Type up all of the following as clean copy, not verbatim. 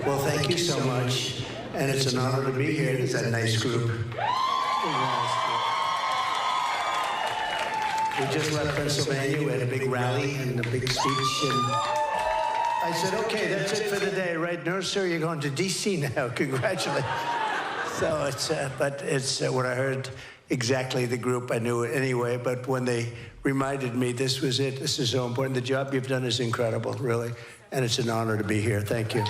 Well, thank you so much, and it's an honor to be here. It's that nice group. We just left Pennsylvania. We had a big rally and a big speech, and I said, okay, that's it for the day, right? No, sir, you're going to D.C. now. Congratulations. So it's when I heard exactly the group, I knew it anyway, but when they reminded me this was it, this is so important. The job you've done is incredible, really, and it's an honor to be here. Thank you.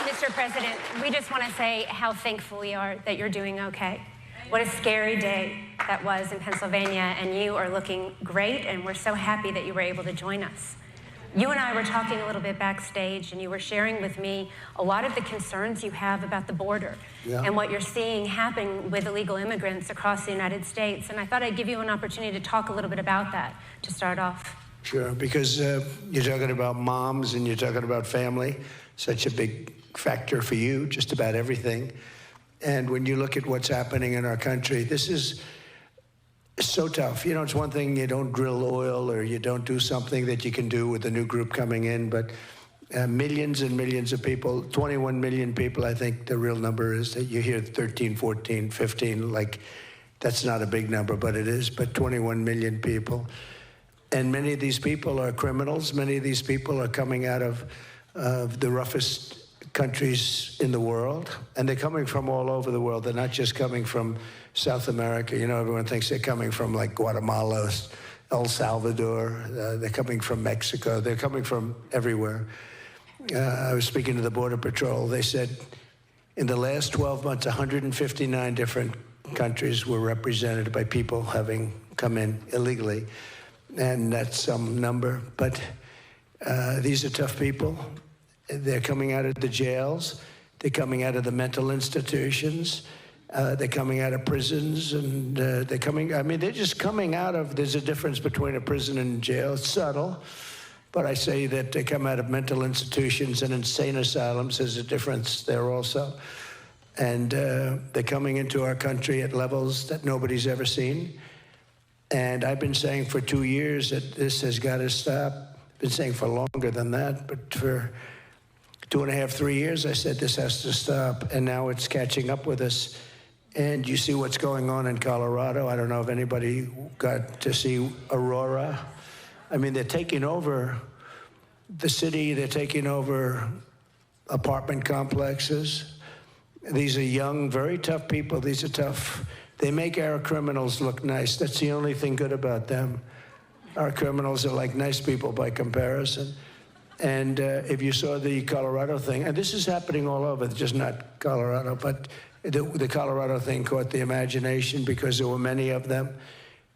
Mr. President, we just want to say how thankful we are that you're doing okay. What a scary day that was in Pennsylvania, and you are looking great, and we're so happy that you were able to join us. You and I were talking a little bit backstage, and you were sharing with me a lot of the concerns you have about the border and what you're seeing happen with illegal immigrants across the United States. And I thought I'd give you an opportunity to talk a little bit about that to start off. Sure, because you're talking about moms and you're talking about family, such a big factor for you, just about everything. And when you look at what's happening in our country, this is so tough. You know, it's one thing you don't drill oil or you don't do something that you can do with a new group coming in, but millions and millions of people, 21 million people, I think the real number is, that you hear 13, 14, 15, like that's not a big number, but it is, but 21 million people. And many of these people are criminals. Many of these people are coming out of the roughest countries in the world, and they're coming from all over the world. They're not just coming from South America. You know, everyone thinks they're coming from like Guatemala, El Salvador. They're coming from Mexico. They're coming from everywhere. I was speaking to the Border Patrol. They said in the last 12 months, 159 different countries were represented by people having come in illegally, and that's some number. But these are tough people. They're coming out of the jails. They're coming out of the mental institutions. They're coming out of prisons, and they're coming, I mean, they're just coming out of, there's a difference between a prison and jail. It's subtle, but I say that they come out of mental institutions and insane asylums. There's a difference there also. And they're coming into our country at levels that nobody's ever seen. And I've been saying for 2 years that this has got to stop. I've been saying for longer than that, but for 2.5, 3 years, I said this has to stop, and now it's catching up with us. And you see what's going on in Colorado. I don't know if anybody got to see Aurora. I mean, they're taking over the city. They're taking over apartment complexes. These are young, very tough people. These are tough. They make our criminals look nice. That's the only thing good about them. Our criminals are like nice people by comparison. And if you saw the Colorado thing, and this is happening all over, just not Colorado, but the Colorado thing caught the imagination because there were many of them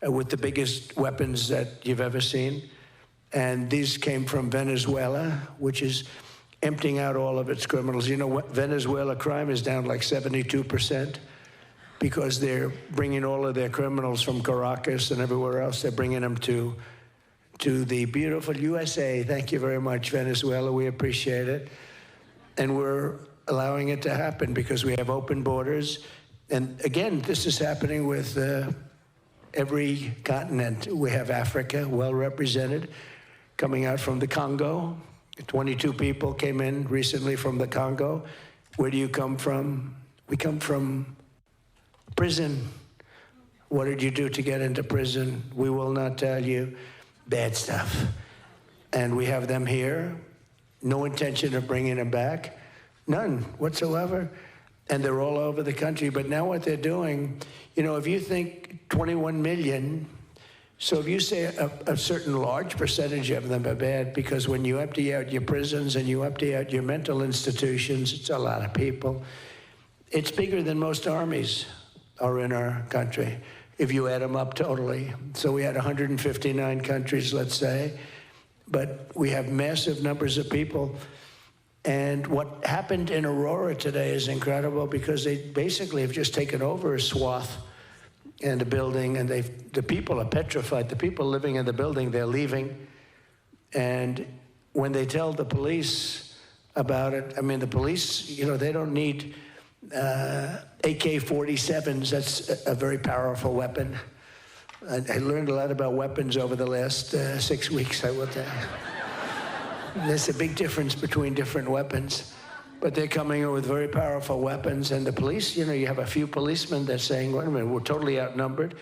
with the biggest weapons that you've ever seen. And these came from Venezuela, which is emptying out all of its criminals. You know, Venezuela crime is down like 72% because they're bringing all of their criminals from Caracas and everywhere else. They're bringing them to the beautiful USA. Thank you very much, Venezuela. We appreciate it. And we're allowing it to happen because we have open borders. And again, this is happening with every continent. We have Africa well represented, coming out from the Congo. 22 people came in recently from the Congo. Where do you come from? We come from prison. What did you do to get into prison? We will not tell you. Bad stuff. And we have them here. No intention of bringing them back. None whatsoever. And they're all over the country. But now what they're doing, you know, if you think 21 million, so if you say a certain large percentage of them are bad, because when you empty out your prisons and you empty out your mental institutions, it's a lot of people. It's bigger than most armies are in our country, if you add them up totally. So we had 159 countries, let's say, but we have massive numbers of people. And what happened in Aurora today is incredible because they basically have just taken over a swath and a building, and the people are petrified. The people living in the building, they're leaving. And when they tell the police about it, I mean, the police, you know, they don't need AK-47s. That's a very powerful weapon. I learned a lot about weapons over the last 6 weeks, I will tell you. There's a big difference between different weapons. But they're coming in with very powerful weapons. And the police, you know, you have a few policemen that are saying, wait a minute, we're totally outnumbered.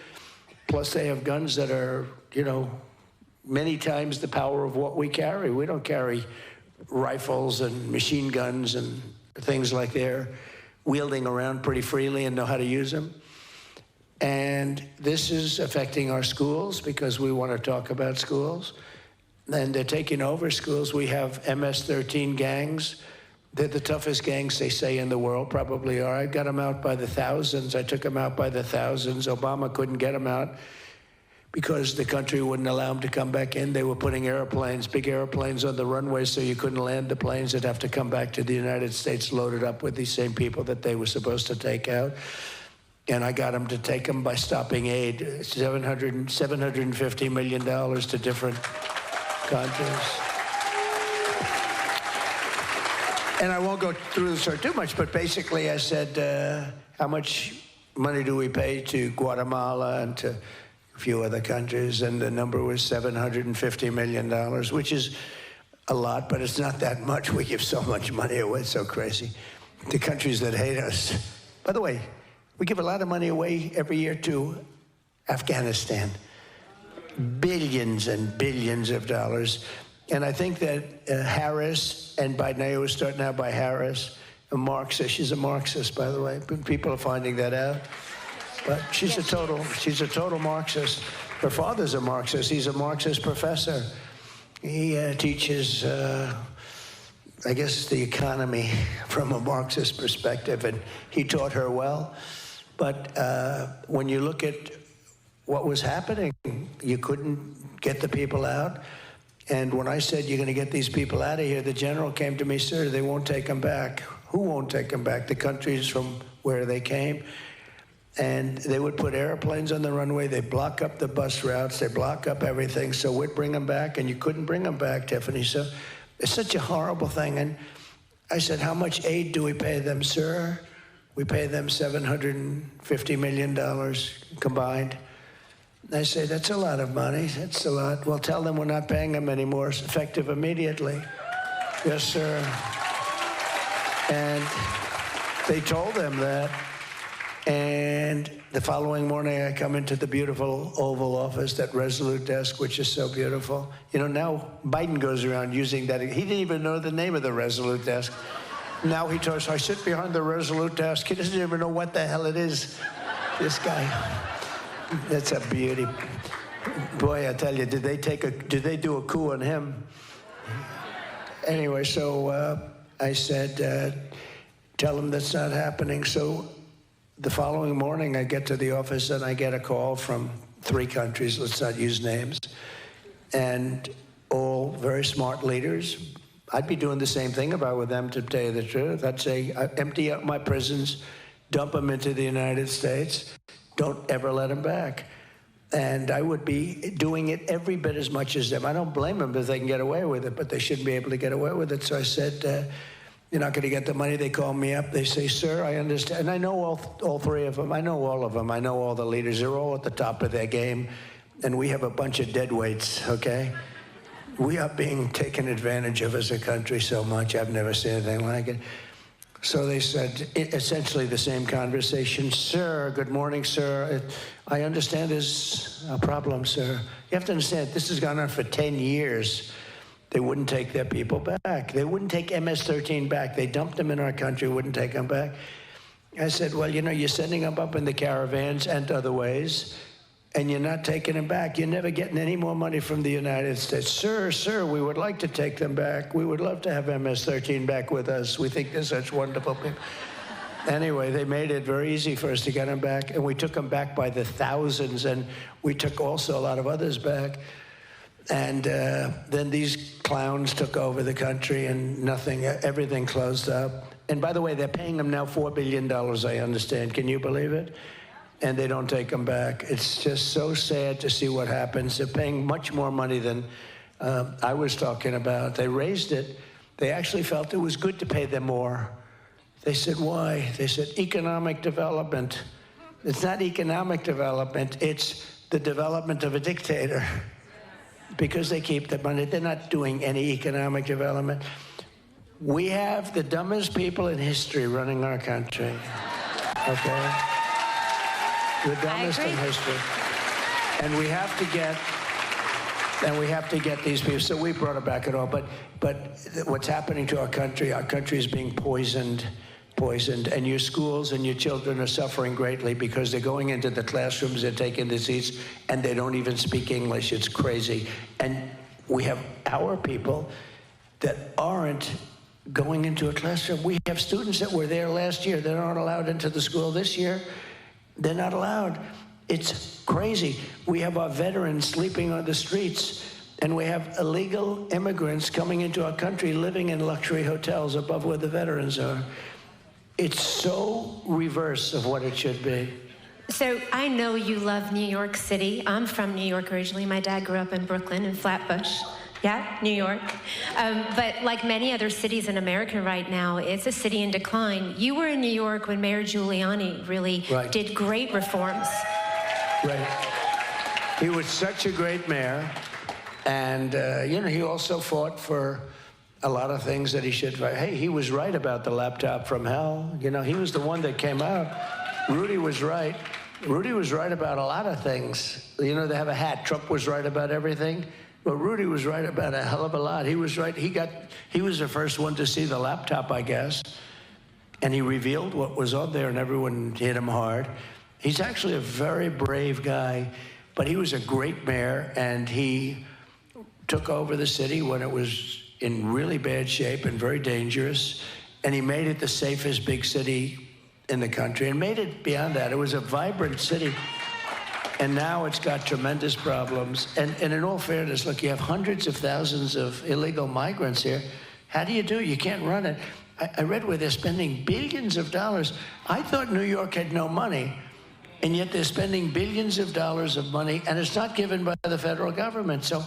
Plus they have guns that are, you know, many times the power of what we carry. We don't carry rifles and machine guns and things like they're wielding around pretty freely and know how to use them. And this is affecting our schools because we want to talk about schools. And they're taking over schools. We have MS-13 gangs. They're the toughest gangs, they say, in the world, probably are. I got them out by the thousands. I took them out by the thousands. Obama couldn't get them out because the country wouldn't allow them to come back in. They were putting airplanes, big airplanes on the runway so you couldn't land the planes. They'd have to come back to the United States loaded up with these same people that they were supposed to take out. And I got them to take them by stopping aid, $750 million to different countries. And I won't go through this or too much, but basically I said, how much money do we pay to Guatemala and to a few other countries? And the number was $750 million, which is a lot, but it's not that much. We give so much money away, it's so crazy. To countries that hate us. By the way, we give a lot of money away every year to Afghanistan. Billions and billions of dollars. And I think that Harris and Biden, I always start now by Harris, a Marxist. She's a Marxist, by the way. People are finding that out. But she's a total Marxist. Her father's a Marxist. He's a Marxist professor. He teaches, I guess, the economy from a Marxist perspective, and he taught her well. But when you look at what was happening, you couldn't get the people out. And when I said, you're going to get these people out of here, the general came to me, sir, they won't take them back. Who won't take them back? The countries from where they came. And they would put airplanes on the runway. They block up the bus routes. They block up everything. So we'd bring them back, and you couldn't bring them back, Tiffany. So it's such a horrible thing. And I said, how much aid do we pay them, sir? We pay them $750 million combined. I say, that's a lot of money. That's a lot. Well, tell them we're not paying them anymore. It's effective immediately. Yes, sir. And they told them that. And the following morning, I come into the beautiful Oval Office, that Resolute desk, which is so beautiful. You know, now Biden goes around using that. He didn't even know the name of the Resolute desk. Now he tells us, I sit behind the Resolute desk. He doesn't even know what the hell it is, this guy. That's a beauty. Boy, I tell you, did they do a coup on him? Anyway, so I said, tell him that's not happening. So the following morning, I get to the office and I get a call from 3 countries, let's not use names, and all very smart leaders. I'd be doing the same thing if I were them, to tell you the truth. I'd say, empty out my prisons, dump them into the United States. Don't ever let them back. And I would be doing it every bit as much as them. I don't blame them if they can get away with it, but they shouldn't be able to get away with it. So I said, you're not going to get the money. They call me up. They say, sir, I understand. And I know all 3 of them. I know all of them. I know all the leaders. They're all at the top of their game. And we have a bunch of dead weights, okay? We are being taken advantage of as a country so much. I've never seen anything like it. So they said, essentially the same conversation. Sir, good morning, sir. I understand there's a problem, sir. You have to understand, this has gone on for 10 years. They wouldn't take their people back. They wouldn't take MS-13 back. They dumped them in our country, wouldn't take them back. I said, well, you know, you're sending them up in the caravans and other ways, and you're not taking them back. You're never getting any more money from the United States. Sir, we would like to take them back. We would love to have MS-13 back with us. We think they're such wonderful people. Anyway, they made it very easy for us to get them back, and we took them back by the thousands, and we took also a lot of others back. And then these clowns took over the country, and everything closed up. And by the way, they're paying them now $4 billion, I understand. Can you believe it? And they don't take them back. It's just so sad to see what happens. They're paying much more money than I was talking about. They raised it. They actually felt it was good to pay them more. They said, why? They said, economic development. It's not economic development. It's the development of a dictator. because they keep the money. They're not doing any economic development. We have the dumbest people in history running our country, okay? The dumbest in history. And we have to get these people. So we brought it back at all. But what's happening to our country is being poisoned, and your schools and your children are suffering greatly because they're going into the classrooms, they're taking the seats, and they don't even speak English. It's crazy. And we have our people that aren't going into a classroom. We have students that were there last year. They're not allowed into the school this year. They're not allowed. It's crazy. We have our veterans sleeping on the streets, and we have illegal immigrants coming into our country living in luxury hotels above where the veterans are. It's so reverse of what it should be. So I know you love New York City. I'm from New York originally. My dad grew up in Brooklyn in Flatbush. Yeah, New York. But like many other cities in America right now, it's a city in decline. You were in New York when Mayor Giuliani really did great reforms. Right. He was such a great mayor. And, he also fought for a lot of things that he should fight. Hey, he was right about the laptop from hell. He was the one that came out. Rudy was right. Rudy was right about a lot of things. They have a hat. Trump was right about everything. But Rudy was right about a hell of a lot. He was right. He was the first one to see the laptop, I guess. And he revealed what was on there, and everyone hit him hard. He's actually a very brave guy, but he was a great mayor, and he took over the city when it was in really bad shape and very dangerous, and he made it the safest big city in the country, and made it beyond that. It was a vibrant city, and now it's got tremendous problems. And in all fairness, look, you have hundreds of thousands of illegal migrants here. How do you do it? You can't run it. I read where they're spending billions of dollars. I thought New York had no money, and yet they're spending billions of dollars of money, and it's not given by the federal government. So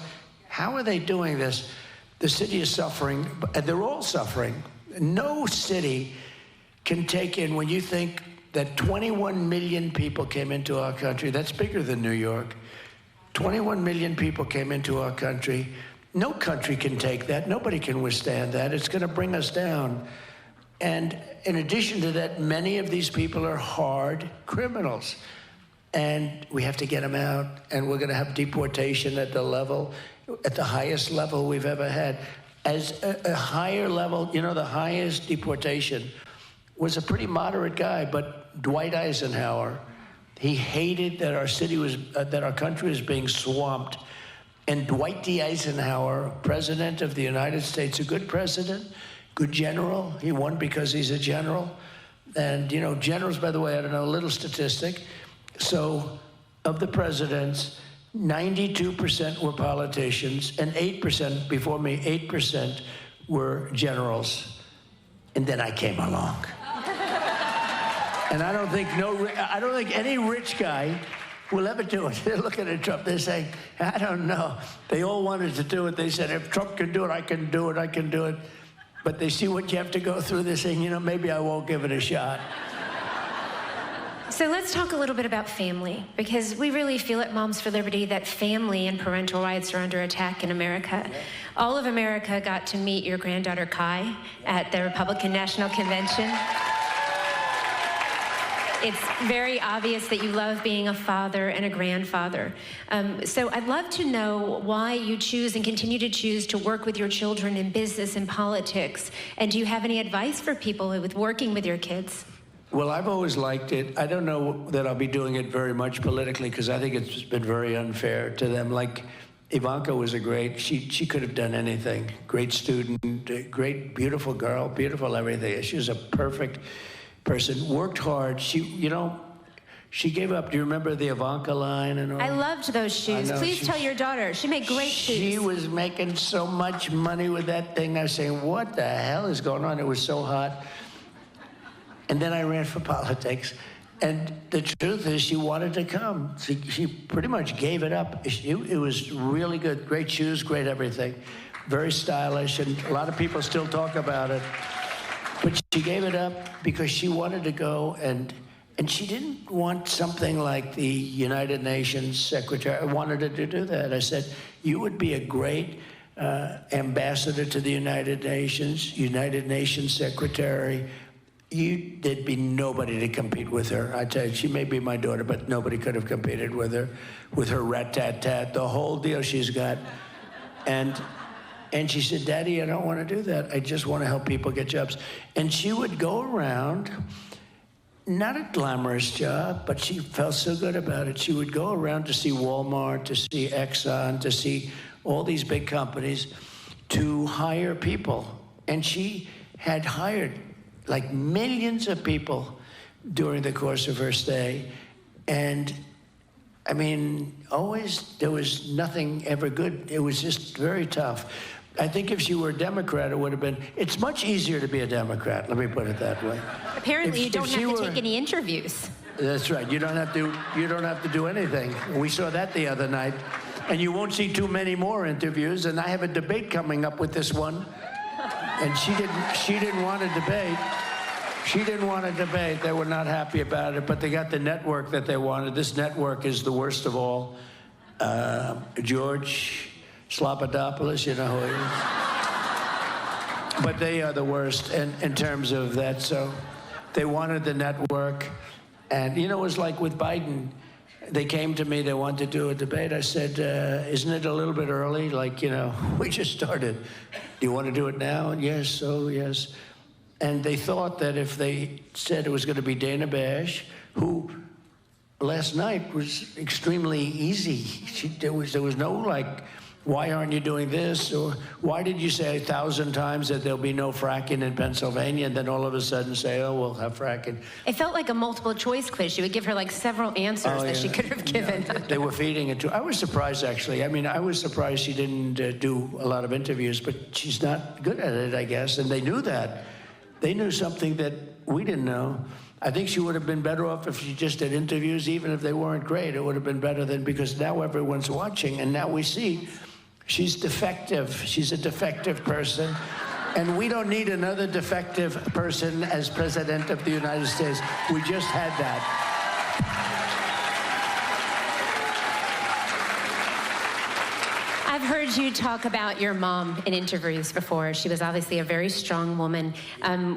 how are they doing this? The city is suffering, and they're all suffering. No city can take in, when you think that 21 million people came into our country, that's bigger than New York. 21 million people came into our country. No country can take that. Nobody can withstand that. It's going to bring us down. And in addition to that, many of these people are hard criminals. And we have to get them out, and we're going to have deportation at the highest level we've ever had. As a higher level, the highest deportation was a pretty moderate guy, but Dwight Eisenhower, he hated that our country was being swamped. And Dwight D. Eisenhower, president of the United States, a good president, good general. He won because he's a general. And, generals, by the way, I don't know, a little statistic. So of the presidents, 92% were politicians, and 8%, before me, 8% were generals. And then I came along. And I don't think any rich guy will ever do it. They're looking at Trump, they're saying, I don't know. They all wanted to do it. They said, if Trump can do it, I can do it, I can do it. But they see what you have to go through. They're saying, maybe I won't give it a shot. So let's talk a little bit about family, because we really feel at Moms for Liberty that family and parental rights are under attack in America. Yeah. All of America got to meet your granddaughter Kai at the Republican National Convention. It's very obvious that you love being a father and a grandfather. So I'd love to know why you choose and continue to choose to work with your children in business and politics. And do you have any advice for people with working with your kids? Well, I've always liked it. I don't know that I'll be doing it very much politically, because I think it's been very unfair to them. Like, Ivanka was she could have done anything. Great student, great, beautiful girl, beautiful everything. She was a perfect person, worked hard. She gave up. Do you remember the Ivanka line and all? I loved those shoes. Please tell your daughter. She made great shoes. She was making so much money with that thing. I was saying, what the hell is going on? It was so hot. And then I ran for politics. And the truth is, she wanted to come. She pretty much gave it up. It was really good. Great shoes, great everything. Very stylish, and a lot of people still talk about it. But she gave it up because she wanted to go and And she didn't want something like the United Nations secretary. I wanted her to do that. I said, you would be a great ambassador to the United Nations secretary. There'd be nobody to compete with her. I tell you, she may be my daughter, but nobody could have competed with her rat-tat-tat, the whole deal she's got. And she said, Daddy, I don't want to do that. I just want to help people get jobs. And she would go around, not a glamorous job, but she felt so good about it. She would go around to see Walmart, to see Exxon, to see all these big companies, to hire people. And she had hired like millions of people during the course of her stay. And I mean, always there was nothing ever good. It was just very tough. I think if she were a Democrat, it would have been, it's much easier to be a Democrat, let me put it that way. Apparently you don't have to take any interviews. That's right, you don't have to do anything. We saw that the other night. And you won't see too many more interviews, and I have a debate coming up with this one. And she didn't want to debate. She didn't want to debate. They were not happy about it, but they got the network that they wanted. This network is the worst of all. George Slopadopoulos, you know who he is. But they are the worst in terms of that. So they wanted the network. And, you know, it was like with Biden. They came to me, they wanted to do a debate. I said, isn't it a little bit early? Like, you know, we just started. Do you want to do it now? Yes, oh, yes. And they thought that if they said it was going to be Dana Bash, who last night was extremely easy. There was no like, why aren't you doing this? Or why did you say 1,000 times that there'll be no fracking in Pennsylvania, and then all of a sudden say, oh, we'll have fracking? It felt like a multiple choice quiz. She would give her like several answers that she could have given. Yeah, they were feeding it to her. I was surprised, actually. I mean, I was surprised she didn't do a lot of interviews, but she's not good at it, I guess, and they knew that. They knew something that we didn't know. I think she would have been better off if she just did interviews, even if they weren't great. It would have been better than, because now everyone's watching, and now we see she's defective. She's a defective person. And we don't need another defective person as president of the United States. We just had that. I've heard you talk about your mom in interviews before. She was obviously a very strong woman.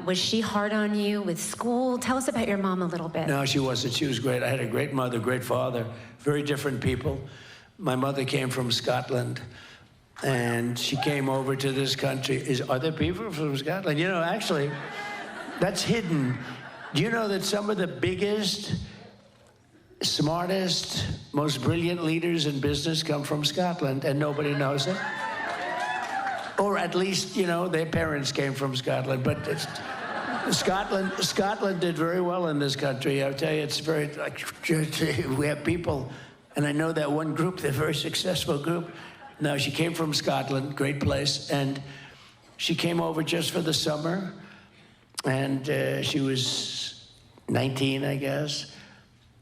Was she hard on you with school? Tell us about your mom a little bit. No, she wasn't. She was great. I had a great mother, great father, very different people. My mother came from Scotland, and she came over to this country. Are there people from Scotland? You know, actually, that's hidden. Do you know that some of the biggest, smartest, most brilliant leaders in business come from Scotland, and nobody knows it? Or at least, you know, their parents came from Scotland. But Scotland did very well in this country. I'll tell you, it's very, like, we have people, and I know that one group, they're a very successful group. No, she came from Scotland, great place, and she came over just for the summer, and she was 19, I guess,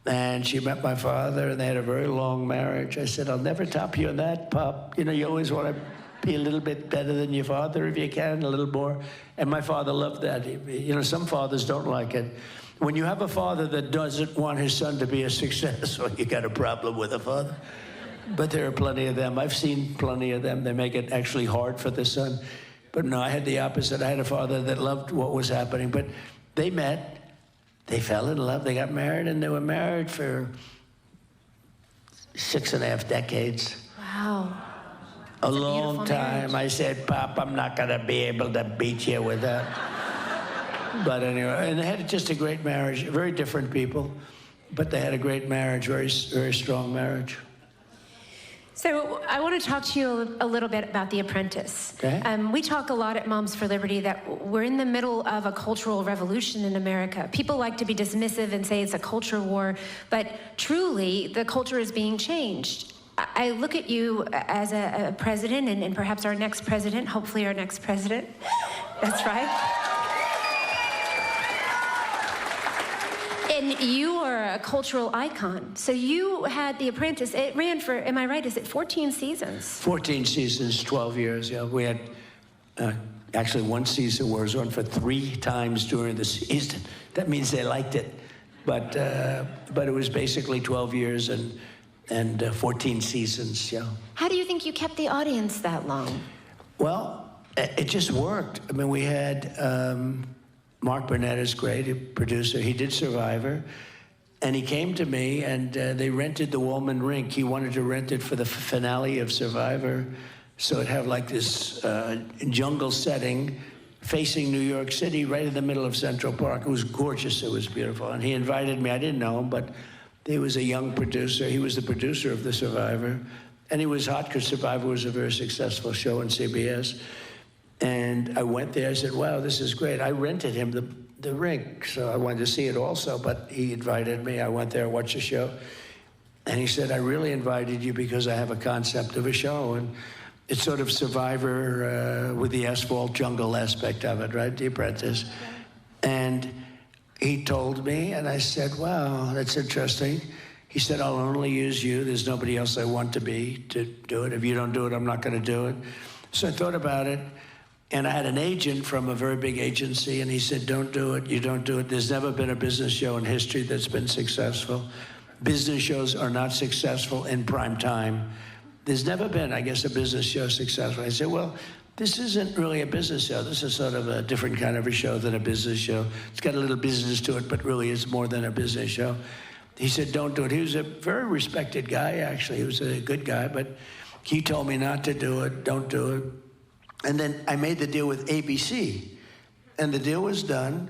and she met my father, and they had a very long marriage. I said, I'll never top you on that, Pop. You know, you always want to be a little bit better than your father if you can, a little more. And my father loved that. You know, some fathers don't like it. When you have a father that doesn't want his son to be a success, well, you got a problem with a father. But there are plenty of them. I've seen plenty of them. They make it actually hard for the son. But no, I had the opposite. I had a father that loved what was happening. But they met, they fell in love, they got married, and they were married for 6.5 decades. Wow. A long time. Marriage. I said, Pop, I'm not going to be able to beat you with that. But anyway, and they had just a great marriage. Very different people, but they had a great marriage, very, very strong marriage. So I want to talk to you a little bit about The Apprentice. Okay. We talk a lot at Moms for Liberty that we're in the middle of a cultural revolution in America. People like to be dismissive and say it's a culture war, but truly the culture is being changed. I look at you as a president and perhaps our next president, hopefully our next president. That's right. And you are a cultural icon. So you had The Apprentice. It ran for, am I right, is it 14 seasons? 14 seasons, 12 years, yeah. We had actually one season where it was on for 3 times during the season. That means they liked it. But it was basically 12 years and 14 seasons, yeah. How do you think you kept the audience that long? Well, it just worked. I mean, we had Mark Burnett is great, a producer. He did Survivor. And he came to me, and they rented the Woolman Rink. He wanted to rent it for the finale of Survivor. So it'd have like this jungle setting facing New York City, right in the middle of Central Park. It was gorgeous. It was beautiful. And he invited me. I didn't know him, but he was a young producer. He was the producer of the Survivor. And he was hot because Survivor was a very successful show on CBS. And I went there. I said, wow, this is great. I rented him the rink, so I wanted to see it also, but he invited me. I went there, watched the show, and he said, I really invited you because I have a concept of a show, and it's sort of Survivor with the asphalt jungle aspect of it, right? The Apprentice. And he told me, and I said, wow, that's interesting. He said, I'll only use you. There's nobody else I want to do it. If you don't do it, I'm not going to do it. So I thought about it. And I had an agent from a very big agency, and he said, don't do it, you don't do it. There's never been a business show in history that's been successful. Business shows are not successful in prime time. There's never been, I guess, a business show successful. I said, well, this isn't really a business show. This is sort of a different kind of a show than a business show. It's got a little business to it, but really it's more than a business show. He said, don't do it. He was a very respected guy, actually. He was a good guy, but he told me not to do it, don't do it. And then I made the deal with ABC, and the deal was done.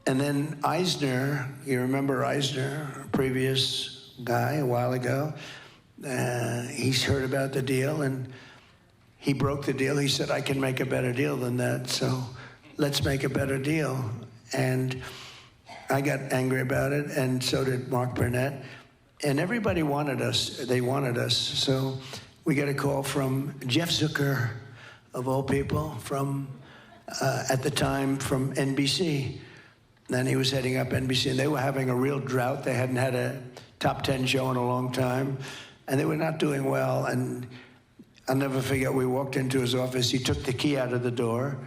And then Eisner, you remember Eisner, a previous guy a while ago, he's heard about the deal, and he broke the deal. He said, I can make a better deal than that, so let's make a better deal. And I got angry about it, and so did Mark Burnett. And everybody wanted us. They wanted us. So we got a call from Jeff Zucker, of all people, from, at the time, from NBC. Then he was heading up NBC, and they were having a real drought. They hadn't had a top 10 show in a long time, and they were not doing well. And I'll never forget, we walked into his office. He took the key out of the door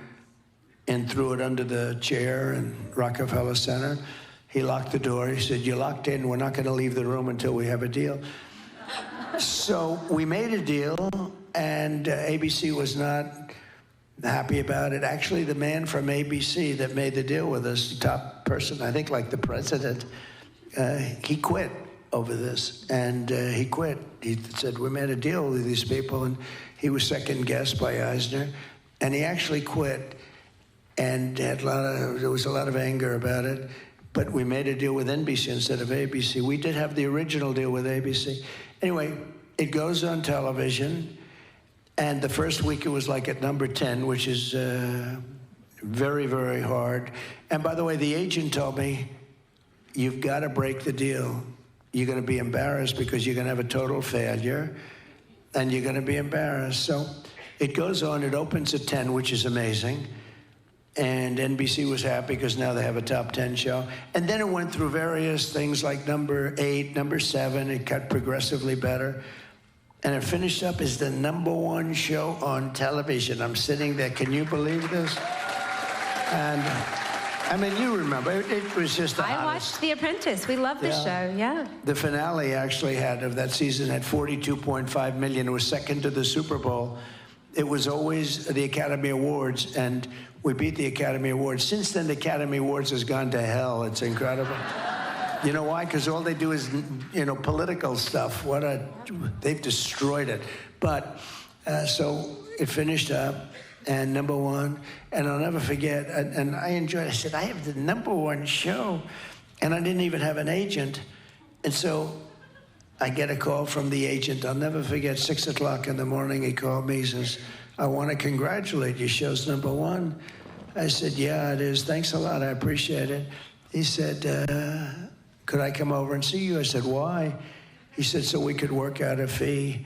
and threw it under the chair in Rockefeller Center. He locked the door. He said, you're locked in. We're not going to leave the room until we have a deal. So we made a deal, and ABC was not happy about it. Actually, the man from ABC that made the deal with us, the top person, I think like the president, he quit over this, and he quit. He said, we made a deal with these people, and he was second guessed by Eisner, and he actually quit, and there was a lot of anger about it, but we made a deal with NBC instead of ABC. We did have the original deal with ABC. Anyway, it goes on television, and the first week it was like at number 10, which is very, very hard. And by the way, the agent told me, you've got to break the deal. You're going to be embarrassed because you're going to have a total failure, and you're going to be embarrassed. So it goes on. It opens at 10, which is amazing. And NBC was happy because now they have a top 10 show. And then it went through various things like number 8, number 7. It got progressively better. And it finished up as the #1 show on television. I'm sitting there. Can you believe this? And I mean, you remember, it was just the I hottest. watched The Apprentice. We love the show, yeah. The finale actually of that season had 42.5 million. It was second to the Super Bowl. It was always the Academy Awards, and we beat the Academy Awards. Since then, the Academy Awards has gone to hell. It's incredible. You know why? Because all they do is, political stuff. They've destroyed it. But, so it finished up, and #1, and I'll never forget, and I enjoyed it. I said, I have the #1 show, and I didn't even have an agent. And so I get a call from the agent. I'll never forget, 6 o'clock in the morning, he called me. He says, I want to congratulate you. Show's #1. I said, yeah, it is. Thanks a lot. I appreciate it. He said, could I come over and see you? I said, why? He said, so we could work out a fee.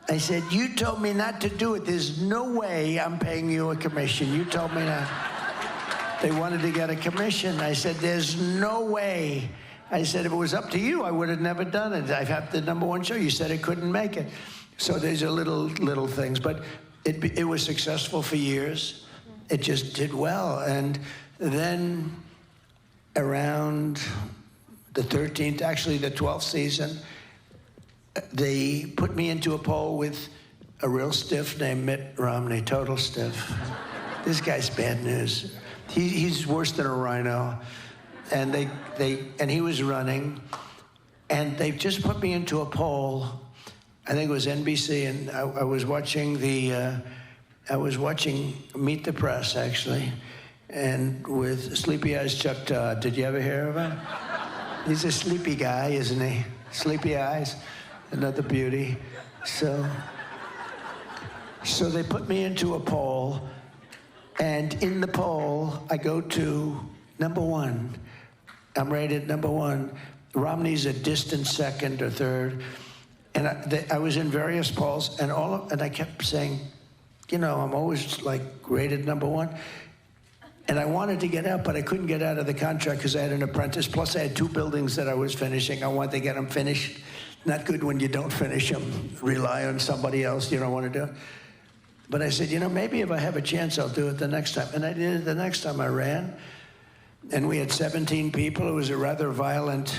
I said, you told me not to do it. There's no way I'm paying you a commission. You told me not. They wanted to get a commission. I said, there's no way. I said, if it was up to you, I would have never done it. I've had the #1 show. You said it couldn't make it. So these are little things. But it was successful for years. It just did well. And then around the 13th, actually the 12th season, they put me into a poll with a real stiff named Mitt Romney, total stiff. This guy's bad news. He's worse than a rhino. And and he was running, and they just put me into a poll. I think it was NBC, and I was watching Meet the Press, actually, and with Sleepy Eyes Chuck Todd. Did you ever hear of him? He's a sleepy guy, isn't he? Sleepy Eyes, another beauty. So they put me into a poll, and in the poll, I go to number 1. I'm rated number 1. Romney's a distant second or third. And I was in various polls, and I kept saying, you know, I'm always like rated number 1. And I wanted to get out, but I couldn't get out of the contract because I had an apprentice. Plus, I had 2 buildings that I was finishing. I wanted to get them finished. Not good when you don't finish them. Rely on somebody else you don't want to do. But I said, you know, maybe if I have a chance, I'll do it the next time. And I did it the next time I ran. And we had 17 people. It was a rather violent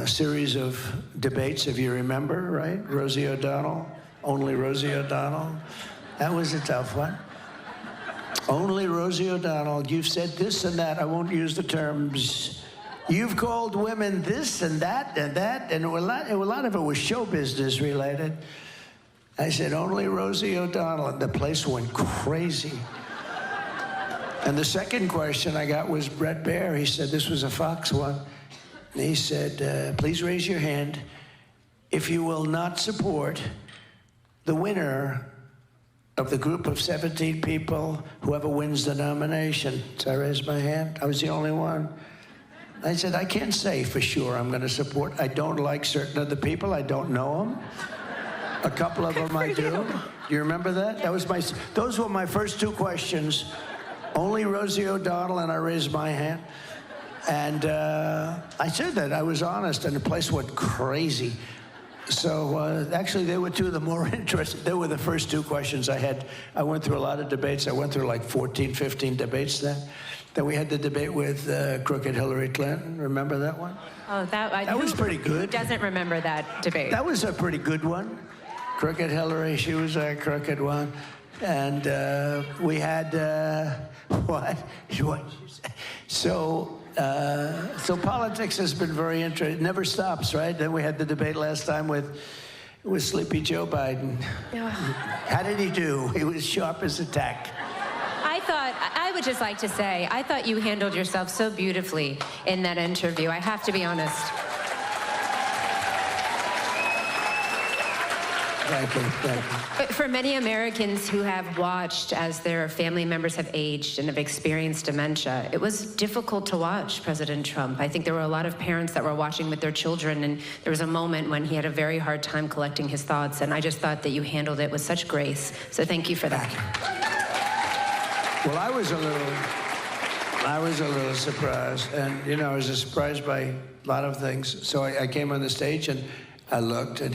series of debates, if you remember, right? Rosie O'Donnell, only Rosie O'Donnell. That was a tough one. Only Rosie O'Donnell. You've said this and that. I won't use the terms. You've called women this and that and that. And a lot of it was show business related. I said, only Rosie O'Donnell. And the place went crazy. And the second question I got was Brett Baer. He said, this was a Fox one. And he said, please raise your hand if you will not support the winner of the group of 17 people, whoever wins the nomination. So I raised my hand. I was the only one. I said, I can't say for sure I'm going to support. I don't like certain other people. I don't know them. A couple of them I do. Do you remember that? Those were my first 2 questions. Only Rosie O'Donnell, and I raised my hand. And I said that. I was honest, and the place went crazy. So actually, they were 2 of the more interesting. They were the first 2 questions I had. I went through a lot of debates. I went through like 14, 15 debates then. Then we had the debate with crooked Hillary Clinton. Remember that one? Oh, that was pretty good. Who doesn't remember that debate? That was a pretty good one. Crooked Hillary, she was a crooked one. And we had, what? So politics has been very interesting. It never stops, right? Then we had the debate last time with Sleepy Joe Biden. How did he do? He was sharp as a tack. I would just like to say, I thought you handled yourself so beautifully in that interview. I have to be honest. Thank you. But for many Americans who have watched as their family members have aged and have experienced dementia, it was difficult to watch President Trump. I think there were a lot of parents that were watching with their children, and there was a moment when he had a very hard time collecting his thoughts, and I just thought that you handled it with such grace. So thank you for that. Well, I was a little surprised, and you know, I was surprised by a lot of things. So I came on the stage and I looked, and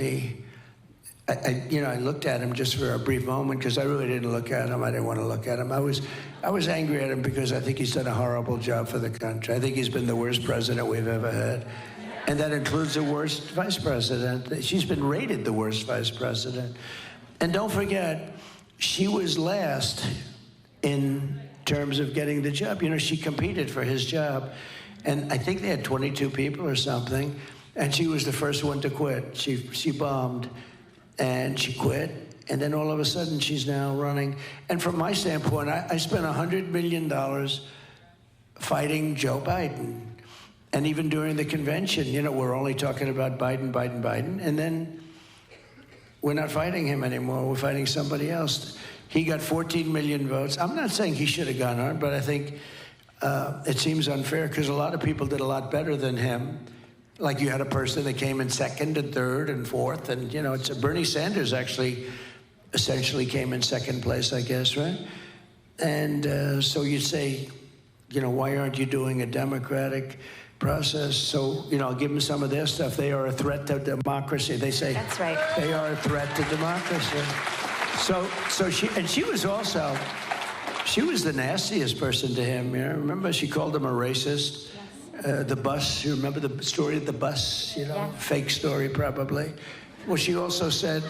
I looked at him just for a brief moment because I really didn't look at him. I didn't want to look at him. I was angry at him because I think he's done a horrible job for the country. I think he's been the worst president we've ever had, and that includes the worst vice president. She's been rated the worst vice president, and don't forget, she was last in terms of getting the job. You know, she competed for his job, and I think they had 22 people or something, and she was the first one to quit. She bombed, and she quit, and then all of a sudden she's now running. And from my standpoint, I spent $100 million fighting Joe Biden. And even during the convention, you know, we're only talking about Biden, and then we're not fighting him anymore. We're fighting somebody else. He got 14 million votes. I'm not saying he should have gone on, but I think it seems unfair because a lot of people did a lot better than him. Like you had a person that came in second and third and fourth, and you know, Bernie Sanders actually essentially came in second place, I guess, right? And so you say, you know, why aren't you doing a democratic process? So, you know, I'll give them some of their stuff. They are a threat to democracy. They say that's right. They are a threat to democracy. So she was the nastiest person to him. You know? Remember, she called him a racist. The bus, you remember the story of the bus, Yeah. fake story probably. Well, she also said,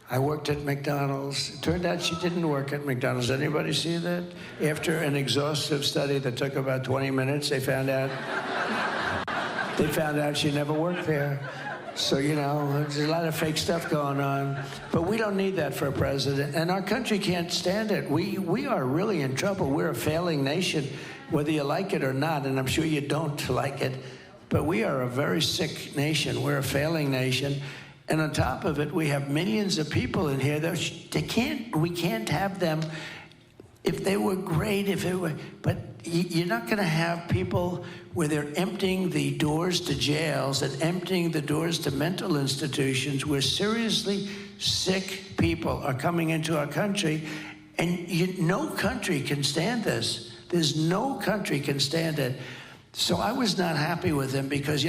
I worked at McDonald's. It turned out she didn't work at McDonald's. Anybody see that? After an exhaustive study that took about 20 minutes, they found out she never worked there. So, there's a lot of fake stuff going on. But we don't need that for a president. And our country can't stand it. We are really in trouble. We're a failing nation, whether you like it or not. And I'm sure you don't like it. But we are a very sick nation. We're a failing nation. And on top of it, we have millions of people in here that we can't have them if they were great, but you're not going to have people where they're emptying the doors to jails and emptying the doors to mental institutions where seriously sick people are coming into our country. And no country can stand this. There's no country can stand it. So I was not happy with him because,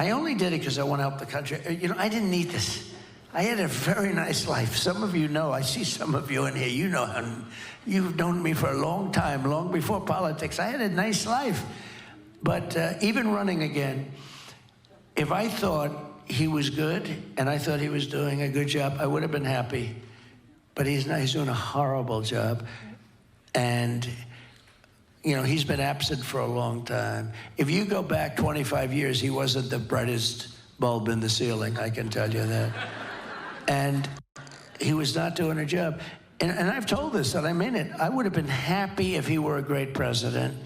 I only did it because I want to help the country. I didn't need this. I had a very nice life. Some of you know, I see some of you in here, you've known me for a long time, long before politics. I had a nice life. But even running again, if I thought he was good and I thought he was doing a good job, I would have been happy. But he's not. He's doing a horrible job. And, he's been absent for a long time. If you go back 25 years, he wasn't the brightest bulb in the ceiling, I can tell you that. And he was not doing a job. And I've told this, and I mean it. I would have been happy if he were a great president,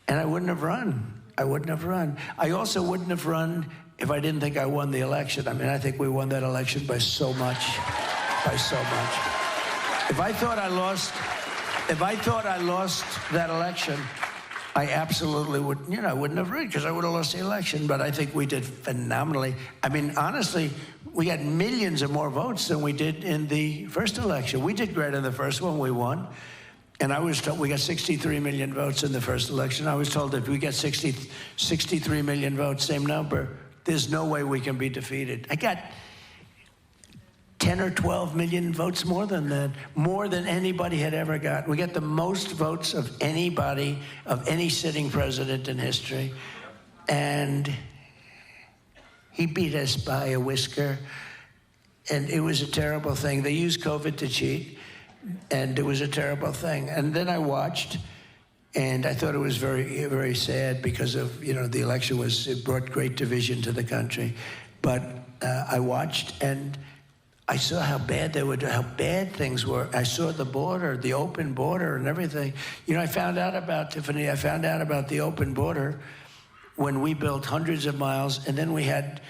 and I wouldn't have run. I also wouldn't have run if I didn't think I won the election. I think we won that election by so much. If I thought I lost that election, I absolutely would, I wouldn't have run because I would have lost the election. But I think we did phenomenally. Honestly, we got millions of more votes than we did in the first election. We did great in the first one, we won. And I was told we got 63 million votes in the first election. I was told if we get 63 million votes, same number, there's no way we can be defeated. I got 10 or 12 million votes more than that, more than anybody had ever got. We got the most votes of anybody, of any sitting president in history. And he beat us by a whisker. And it was a terrible thing. They used COVID to cheat, and it was a terrible thing. And then I watched, and I thought it was very, very sad because of, the election it brought great division to the country. But I watched, and I saw how bad things were. I saw the border, the open border and everything. I found out about the open border when we built hundreds of miles, and then we had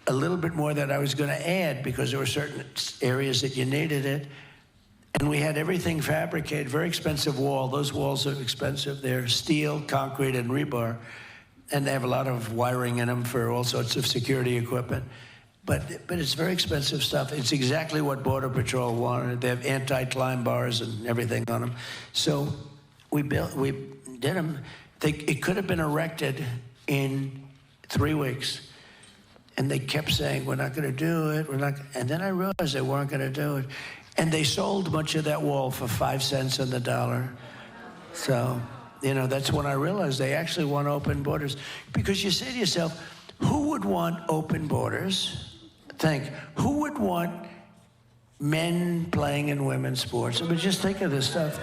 a little bit more that I was going to add because there were certain areas that you needed it. And we had everything fabricated, very expensive wall. Those walls are expensive. They're steel, concrete, and rebar. And they have a lot of wiring in them for all sorts of security equipment. But it's very expensive stuff. It's exactly what Border Patrol wanted. They have anti-climb bars and everything on them. So we did them. It could have been erected in 3 weeks. And they kept saying, we're not going to do it. And then I realized they weren't going to do it. And they sold much of that wall for 5 cents on the dollar. So, that's when I realized they actually want open borders. Because you say to yourself, who would want open borders? Who would want men playing in women's sports? Just think of this stuff.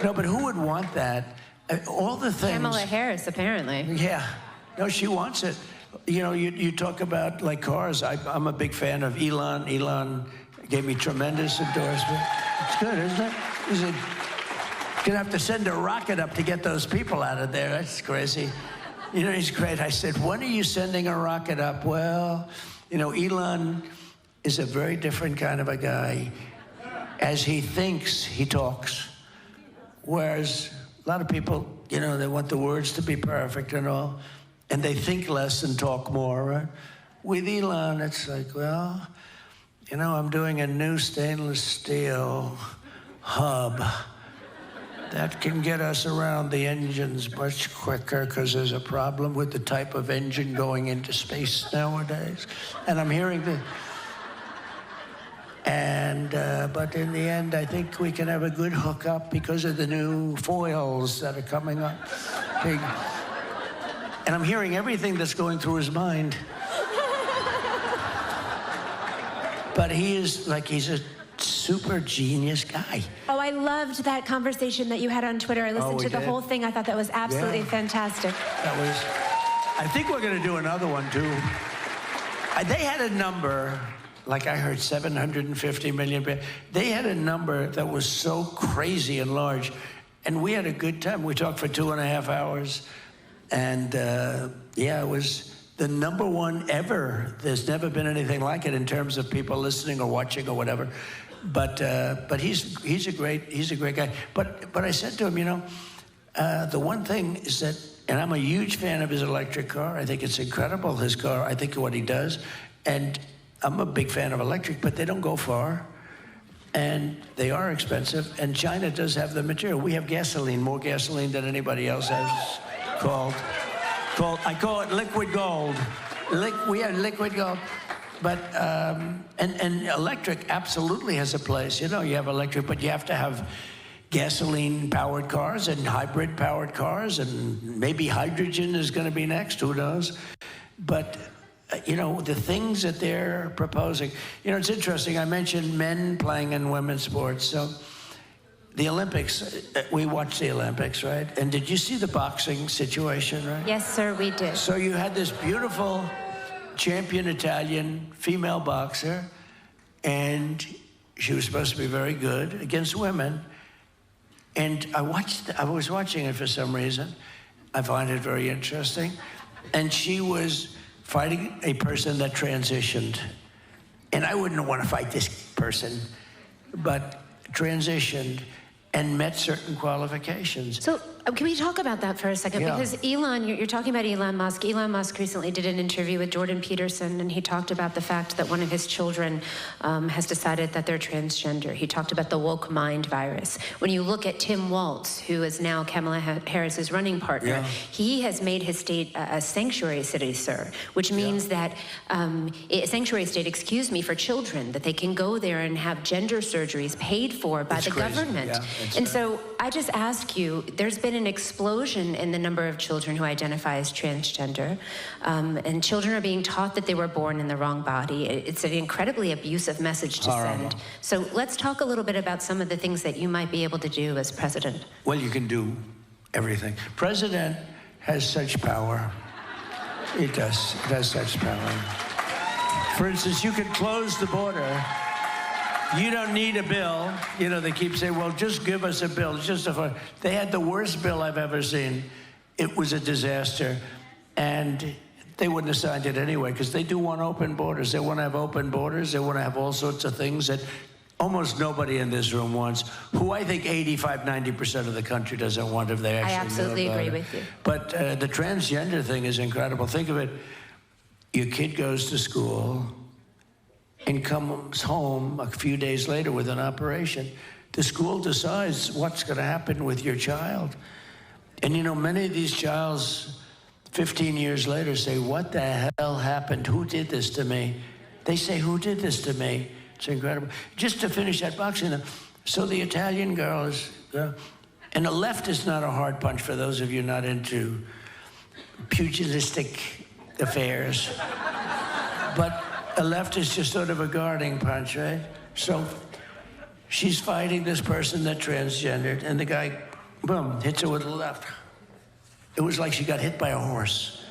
No, but who would want that? All the things. Kamala Harris, apparently. Yeah. No, she wants it. You talk about like cars. I'm a big fan of Elon. Elon gave me tremendous endorsement. It's good, isn't it? He's gonna have to send a rocket up to get those people out of there. That's crazy. He's great. I said, when are you sending a rocket up? Well, Elon is a very different kind of a guy. As he thinks, he talks. Whereas a lot of people, they want the words to be perfect and all, and they think less and talk more, right? With Elon, it's like, well, I'm doing a new stainless steel hub that can get us around the engines much quicker because there's a problem with the type of engine going into space nowadays. And I'm hearing And, but in the end, I think we can have a good hookup because of the new foils that are coming up. Big. And I'm hearing everything that's going through his mind. But he's a super genius guy. Oh, I loved that conversation that you had on Twitter. I listened to the whole thing. I thought that was absolutely fantastic. I think we're going to do another one, too. They had a number, like I heard 750 million. They had a number that was so crazy and large. And we had a good time. We talked for 2.5 hours. And, it was the number one ever. There's never been anything like it in terms of people listening or watching or whatever. But he's a great guy. But I said to him, the one thing is that, and I'm a huge fan of his electric car. I think it's incredible, his car. I think what he does. And I'm a big fan of electric, but they don't go far. And they are expensive. And China does have the material. We have gasoline, more gasoline than anybody else has. I call it liquid gold. We have liquid gold. But, and electric absolutely has a place. You have electric, but you have to have gasoline-powered cars and hybrid-powered cars, and maybe hydrogen is going to be next, who knows? But, the things that they're proposing. It's interesting, I mentioned men playing in women's sports. So the Olympics, we watched the Olympics, right? And did you see the boxing situation, right? Yes, sir, we did. So you had this beautiful champion Italian female boxer, and she was supposed to be very good against women. And I was watching it for some reason. I find it very interesting. And she was fighting a person that transitioned. And I wouldn't want to fight this person, but transitioned and met certain qualifications. So can we talk about that for a second? Yeah. Because Elon, you're talking about Elon Musk. Elon Musk recently did an interview with Jordan Peterson, and he talked about the fact that one of his children has decided that they're transgender. He talked about the woke mind virus. When you look at Tim Walz, who is now Kamala Harris's running partner, he has made his state a sanctuary city, sir, which means that a sanctuary state, for children, that they can go there and have gender surgeries paid for by the government. And so I just ask you, there's been an explosion in the number of children who identify as transgender, and children are being taught that they were born in the wrong body. It's an incredibly abusive message to send. So let's talk a little bit about some of the things that you might be able to do as president. Well, you can do everything. President has such power. It does. It has such power. For instance, you could close the border. You don't need a bill. They keep saying, well, just give us a bill. It's just they had the worst bill I've ever seen. It was a disaster. And they wouldn't have signed it anyway, because they do want open borders. They want to have open borders. They want to have all sorts of things that almost nobody in this room wants, who I think 85–90% of the country doesn't want if they actually I absolutely agree with you. But the transgender thing is incredible. Think of it. Your kid goes to school and comes home a few days later with an operation. The school decides what's going to happen with your child. And many of these childs, 15 years later, say, what the hell happened? Who did this to me? They say, who did this to me? It's incredible. Just to finish that boxing, so the Italian girl is, and the left is not a hard punch for those of you not into pugilistic affairs. But a left is just sort of a guarding punch, right? So she's fighting this person that transgendered, and the guy, boom, hits her with the left. It was like she got hit by a horse.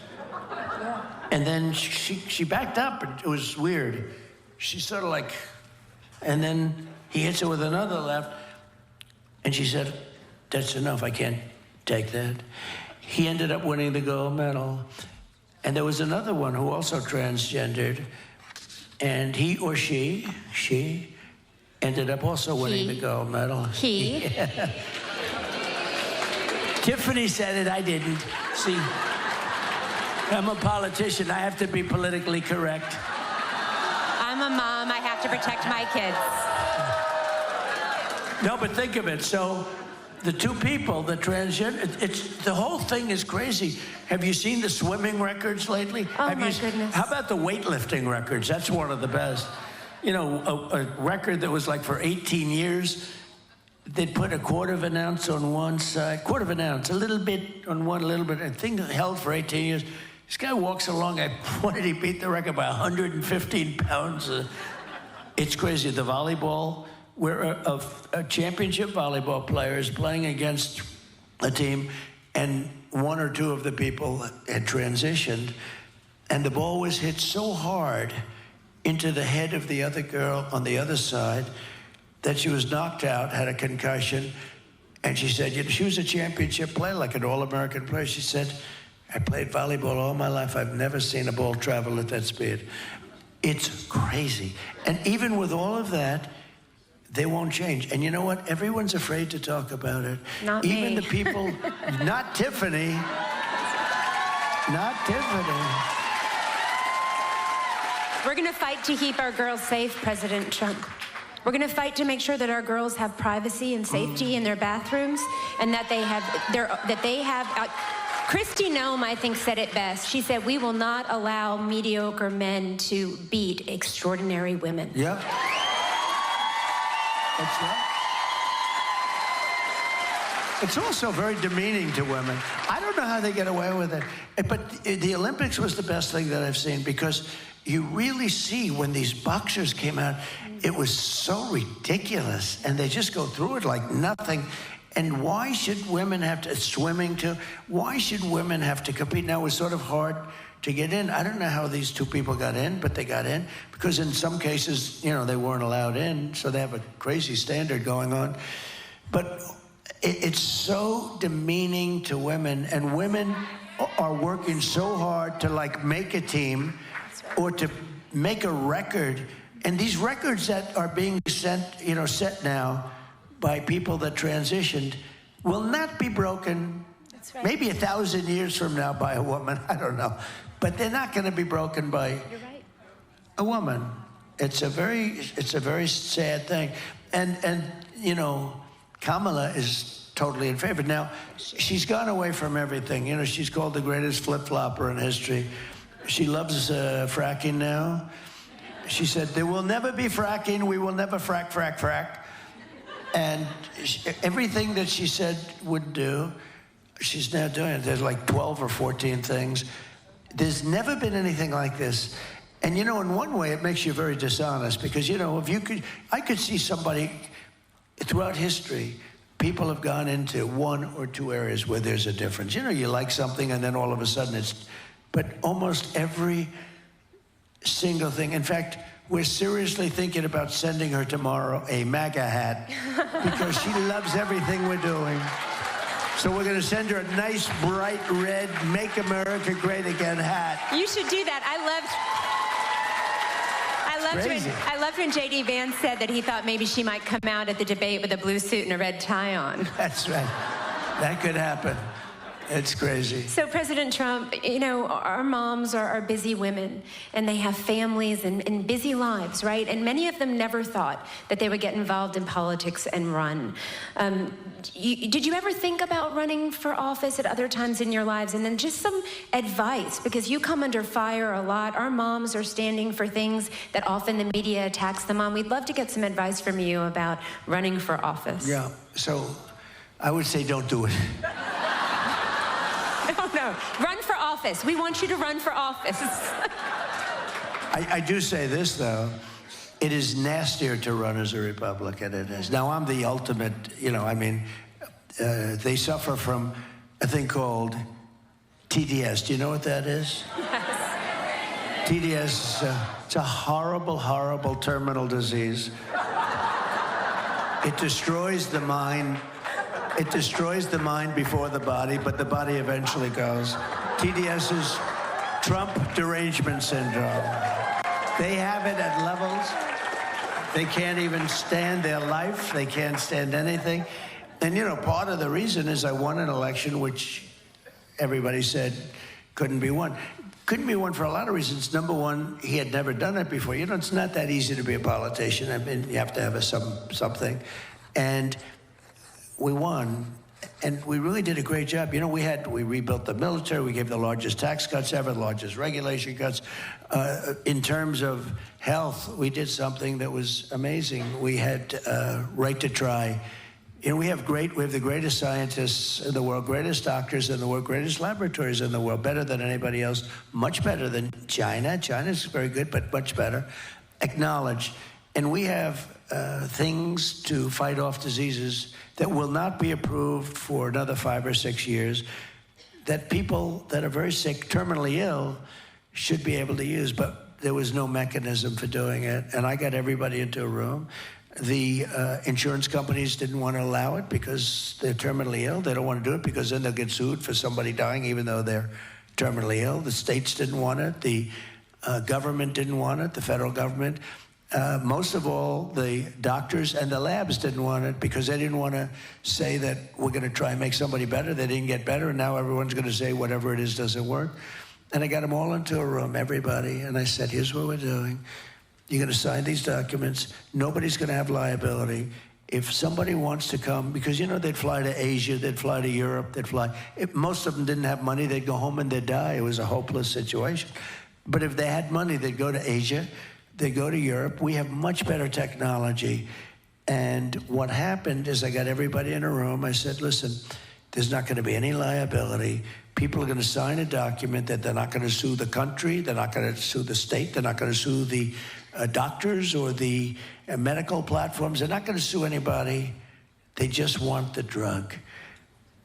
And then she backed up, and it was weird. She sort of like, and then he hits her with another left, and she said, that's enough, I can't take that. He ended up winning the gold medal. And there was another one who also transgendered, and he or she ended up also winning the gold medal. Yeah. Tiffany said it, I didn't. See, I'm a politician. I have to be politically correct. I'm a mom. I have to protect my kids. No, but think of it. So the two people, the transgender, the whole thing is crazy. Have you seen the swimming records lately? Oh, my goodness. How about the weightlifting records? That's one of the best. a record that was like for 18 years. They'd put a quarter of an ounce on one side, quarter of an ounce, a little bit on one, a little bit. And thing held for 18 years. This guy walks along. What did he beat the record by? 115 pounds. It's crazy. The volleyball, where a championship volleyball player is playing against a team, and one or two of the people had transitioned, and the ball was hit so hard into the head of the other girl on the other side that she was knocked out, had a concussion, and she said, she was a championship player, like an All-American player. She said, I played volleyball all my life. I've never seen a ball travel at that speed. It's crazy. And even with all of that, they won't change. And you know what? Everyone's afraid to talk about it. Not even me. the people, not Tiffany. Not Tiffany. We're going to fight to keep our girls safe, President Trump. We're going to fight to make sure that our girls have privacy and safety in their bathrooms, and that they have Kristi Noem, I think, said it best. She said, we will not allow mediocre men to beat extraordinary women. Yep. That's right. It's also very demeaning to women. I don't know how they get away with it. But the Olympics was the best thing that I've seen, because you really see when these boxers came out, it was so ridiculous. And they just go through it like nothing. And why should women have to, swimming too, why should women have to compete? Now, it was sort of hard to get in. I don't know how these two people got in, but they got in, because in some cases, they weren't allowed in, so they have a crazy standard going on. But it's so demeaning to women, and women are working so hard to make a team or to make a record. And these records that are being set now by people that transitioned will not be broken. That's right. Maybe 1,000 years from now by a woman, I don't know. But they're not going to be broken by You're right. a woman. It's a very sad thing. And Kamala is totally in favor. Now, she's gone away from everything. She's called the greatest flip-flopper in history. She loves fracking now. She said, there will never be fracking. We will never frack. And everything that she said would do, she's now doing it. There's like 12 or 14 things. There's never been anything like this. And, in one way, it makes you very dishonest, because, I could see somebody throughout history, people have gone into one or two areas where there's a difference. You like something, and then all of a sudden but almost every single thing. In fact, we're seriously thinking about sending her tomorrow a MAGA hat, because she loves everything we're doing. So we're going to send her a nice, bright red, Make America Great Again hat. You should do that. I loved when J.D. Vance said that he thought maybe she might come out at the debate with a blue suit and a red tie on. That's right. That could happen. It's crazy. So, President Trump, our moms are busy women, and they have families and busy lives, right? And many of them never thought that they would get involved in politics and run. Did you ever think about running for office at other times in your lives? And then just some advice, because you come under fire a lot. Our moms are standing for things that often the media attacks them on. We'd love to get some advice from you about running for office. Yeah, so I would say don't do it. No, run for office. We want you to run for office. I do say this, though. It is nastier to run as a Republican than it is. Now, I'm the ultimate, they suffer from a thing called TDS. Do you know what that is? Yes. TDS, it's a horrible, horrible terminal disease. It destroys the mind. It destroys the mind before the body, but the body eventually goes. TDS is Trump derangement syndrome. They have it at levels. They can't even stand their life. They can't stand anything. And, part of the reason is I won an election which everybody said couldn't be won. Couldn't be won for a lot of reasons. Number one, he had never done it before. It's not that easy to be a politician. You have to have something. And we won. And we really did a great job. You know, we rebuilt the military. We gave the largest tax cuts ever, the largest regulation cuts. In terms of health, we did something that was amazing. We had right to try. You know, we have the greatest scientists in the world, greatest doctors in the world, greatest laboratories in the world, better than anybody else, much better than China. China's very good, but much better. Acknowledged. And we have things to fight off diseases that will not be approved for another 5 or 6 years, that people that are very sick, terminally ill, should be able to use. But there was no mechanism for doing it. And I got everybody into a room. The insurance companies didn't want to allow it because they're terminally ill. They don't want to do it because then they'll get sued for somebody dying even though they're terminally ill. The states didn't want it. The government didn't want it, the federal government. Most of all, the doctors and the labs didn't want it because they didn't want to say that we're going to try and make somebody better. They didn't get better, and now everyone's going to say whatever it is doesn't work. And I got them all into a room, everybody, and I said, here's what we're doing. You're going to sign these documents. Nobody's going to have liability. If somebody wants to come, because, you know, they'd fly to Asia, they'd fly to Europe, if most of them didn't have money, they'd go home and they'd die. It was a hopeless situation. But if they had money, they'd go to Asia, they'd go to Europe. We have much better technology. And what happened is I got everybody in a room. I said, listen, there's not going to be any liability. People are going to sign a document that they're not going to sue the country, they're not going to sue the state, they're not going to sue the doctors or the medical platforms. They're not going to sue anybody. They just want the drug.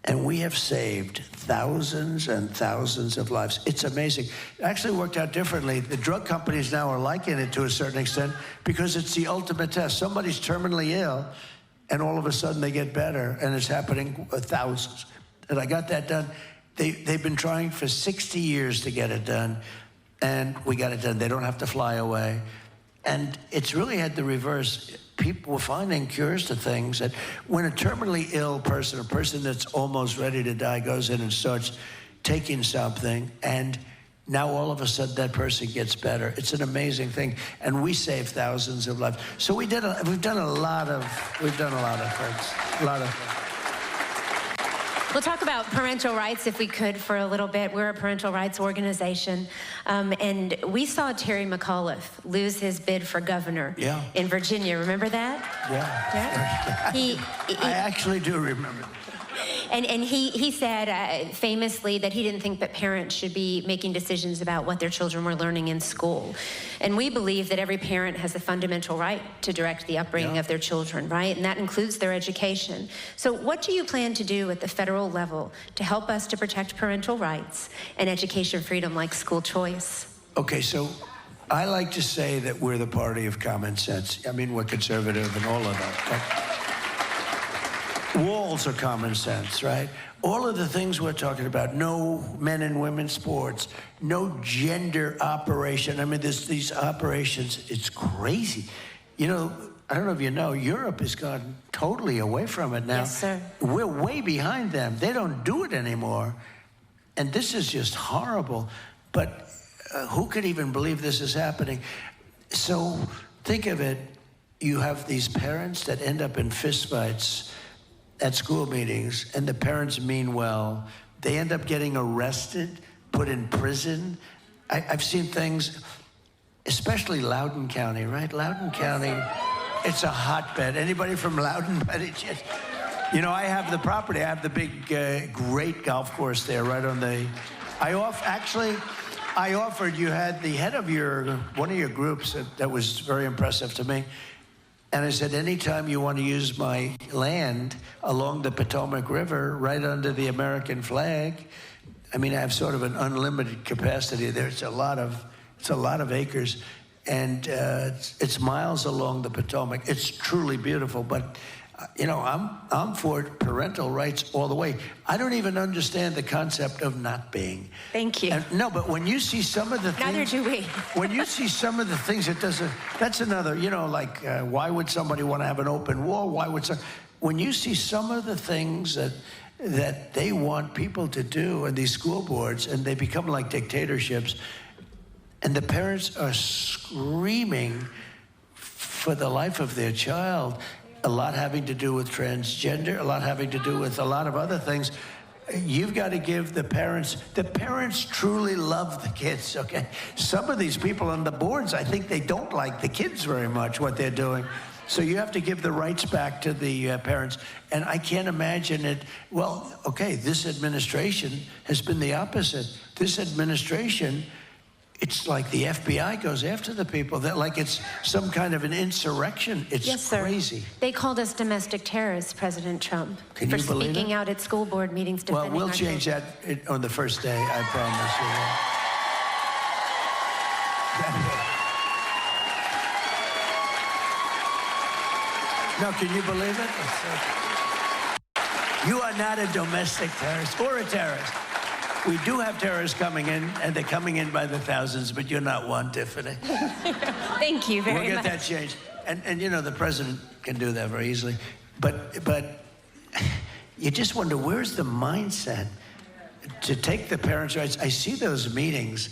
And we have saved thousands and thousands of lives. It's amazing. It actually worked out differently. The drug companies now are liking it to a certain extent because it's the ultimate test. Somebody's terminally ill, and all of a sudden they get better, and it's happening thousands. And I got that done. They've been trying for 60 years to get it done, and we got it done. They don't have to fly away. And it's really had the reverse. People were finding cures to things that when a terminally ill person, a person that's almost ready to die, goes in and starts taking something, and now all of a sudden that person gets better. It's an amazing thing, and we save thousands of lives. So we've done a lot of things. We'll talk about parental rights if we could for a little bit. We're a parental rights organization. And we saw Terry McAuliffe lose his bid for governor in Virginia. Remember that? Yeah. I actually do remember. And he said famously that he didn't think that parents should be making decisions about what their children were learning in school. And we believe that every parent has a fundamental right to direct the upbringing of their children, right? And that includes their education. So what do you plan to do at the federal level to help us to protect parental rights and education freedom like school choice? Okay, so I like to say that we're the party of common sense. I mean, we're conservative and all of that. But walls are common sense, right? All of the things we're talking about, no men and women sports, no gender operation. I mean, these operations, it's crazy. You know, I don't know if you know, Europe has gone totally away from it now. Yes, sir. We're way behind them. They don't do it anymore. And this is just horrible. But who could even believe this is happening? So think of it. You have these parents that end up in fistfights at school meetings, and the parents mean well. They end up getting arrested, put in prison. I've seen things, especially Loudoun County, right? Loudoun County, it's a hotbed. Anybody from Loudoun? You know, I have the property. I have the big, great golf course there, right on the. I offered. You had the head of one of your groups that was very impressive to me. And I said, anytime you want to use my land along the Potomac River, right under the American flag, I mean, I have sort of an unlimited capacity there. It's a lot of acres, and it's miles along the Potomac. It's truly beautiful, but you know, I'm for parental rights all the way. I don't even understand the concept of not being. Thank you. No, but when you see some of the things... Neither do we. When you see some of the things, that's another, you know, like, why would somebody want to have an open war? When you see some of the things that they want people to do in these school boards, and they become like dictatorships, and the parents are screaming for the life of their child, a lot having to do with transgender, a lot having to do with a lot of other things. You've got to give the parents truly love the kids, okay? Some of these people on the boards, I think they don't like the kids very much, what they're doing. So you have to give the rights back to the parents. And I can't imagine it. Well, okay, this administration has been the opposite. This administration, it's like the FBI goes after the people. That like it's some kind of an insurrection. It's Yes, sir. crazy. They called us domestic terrorists, President Trump, Can for you believe speaking it? out at school board meetings Well, defending we'll our change children. that on the first day, I promise you. No, can you believe it? You are not a domestic terrorist or a terrorist. We do have terrorists coming in, and they're coming in by the thousands, but you're not one, Tiffany. Thank you very We'll get much. that changed. And you know, the president can do that very easily. But you just wonder, where's the mindset to take the parents' rights? I see those meetings,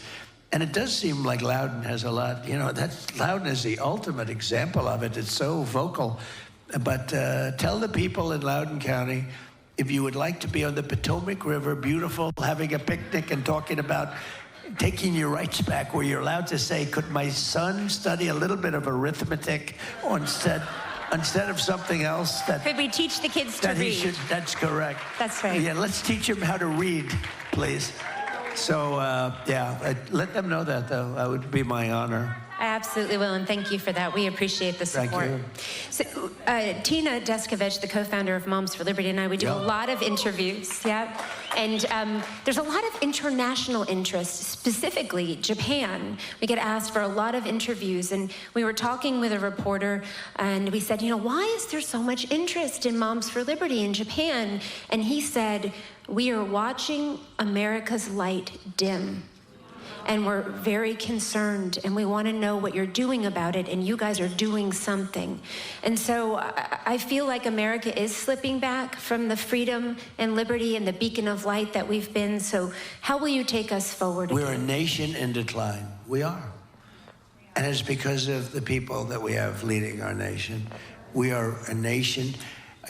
and it does seem like Loudon has a lot. You know, Loudon is the ultimate example of it. It's so vocal. But tell the people in Loudoun County, if you would like to be on the Potomac River, beautiful, having a picnic and talking about taking your rights back, where you're allowed to say, could my son study a little bit of arithmetic instead of something else that Could we teach the kids to that he read? should? That's correct. That's right. Yeah, let's teach him how to read, please. So yeah, let them know that, though. That would be my honor. I absolutely will, and thank you for that. We appreciate the Thank support. you. So, Tina Deskovich, the co-founder of Moms for Liberty, and I, we do a lot of interviews, yeah? And there's a lot of international interest, specifically Japan. We get asked for a lot of interviews, and we were talking with a reporter, and we said, you know, why is there so much interest in Moms for Liberty in Japan? And he said, we are watching America's light dim. And we're very concerned, and we want to know what you're doing about it, and you guys are doing something. And so I feel like America is slipping back from the freedom and liberty and the beacon of light that we've been. So how will you take us forward? We're a nation in decline. We are. And it's because of the people that we have leading our nation. We are a nation.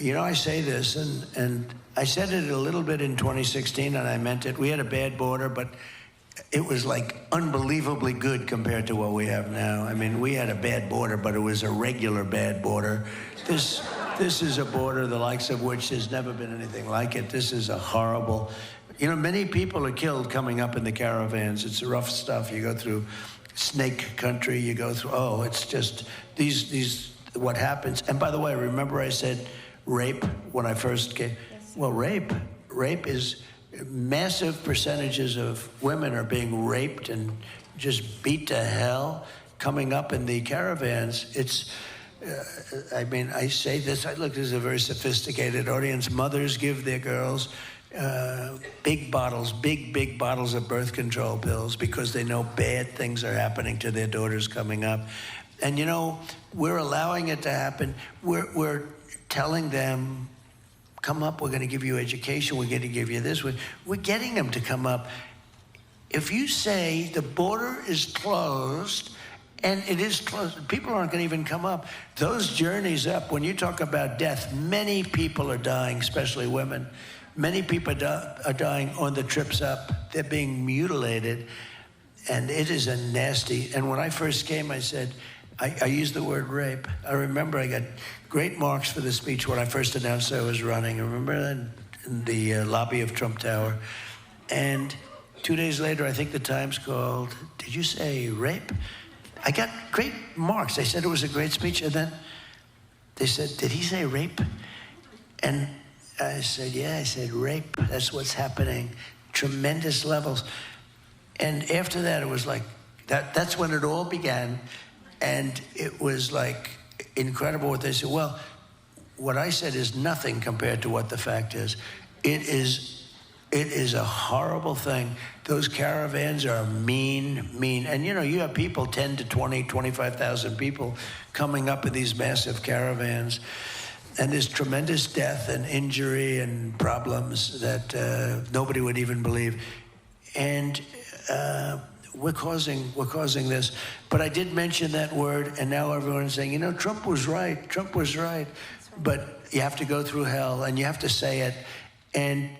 You know, I say this, and I said it a little bit in 2016, and I meant it. We had a bad border, but it was like unbelievably good compared to what we have now. I mean, we had a bad border, but it was a regular bad border. This is a border the likes of which there's never been anything like it. This is a horrible, you know, many people are killed coming up in the caravans. It's rough stuff. You go through snake country, you go through, oh, it's just these what happens. And by the way, remember I said rape when I first came? Yes. Well, rape is, massive percentages of women are being raped and just beat to hell coming up in the caravans. It's, I mean, I say this, look, this is a very sophisticated audience. Mothers give their girls big bottles of birth control pills because they know bad things are happening to their daughters coming up. And you know, we're allowing it to happen. We're telling them, come up, we're going to give you education, we're going to give you this. We're getting them to come up. If you say the border is closed, and it is closed, people aren't going to even come up. Those journeys up, when you talk about death, many people are dying, especially women. Many people are dying on the trips up. They're being mutilated, and it is a nasty, and when I first came, I said, I used the word rape. I remember I got great marks for the speech when I first announced I was running. I remember in the lobby of Trump Tower. And 2 days later, I think the Times called, did you say rape? I got great marks. They said it was a great speech. And then they said, did he say rape? And I said, yeah, I said rape. That's what's happening. Tremendous levels. And after that, it was like, that's when it all began. And it was like incredible what they said. Well, what I said is nothing compared to what the fact is. It is a horrible thing. Those caravans are mean. And you know, you have people, 10 to 20, 25,000 people coming up in these massive caravans. And there's tremendous death and injury and problems that nobody would even believe. And we're causing this. But I did mention that word, and now everyone's saying, you know, Trump was right. Trump was right. but you have to go through hell, and you have to say it. And,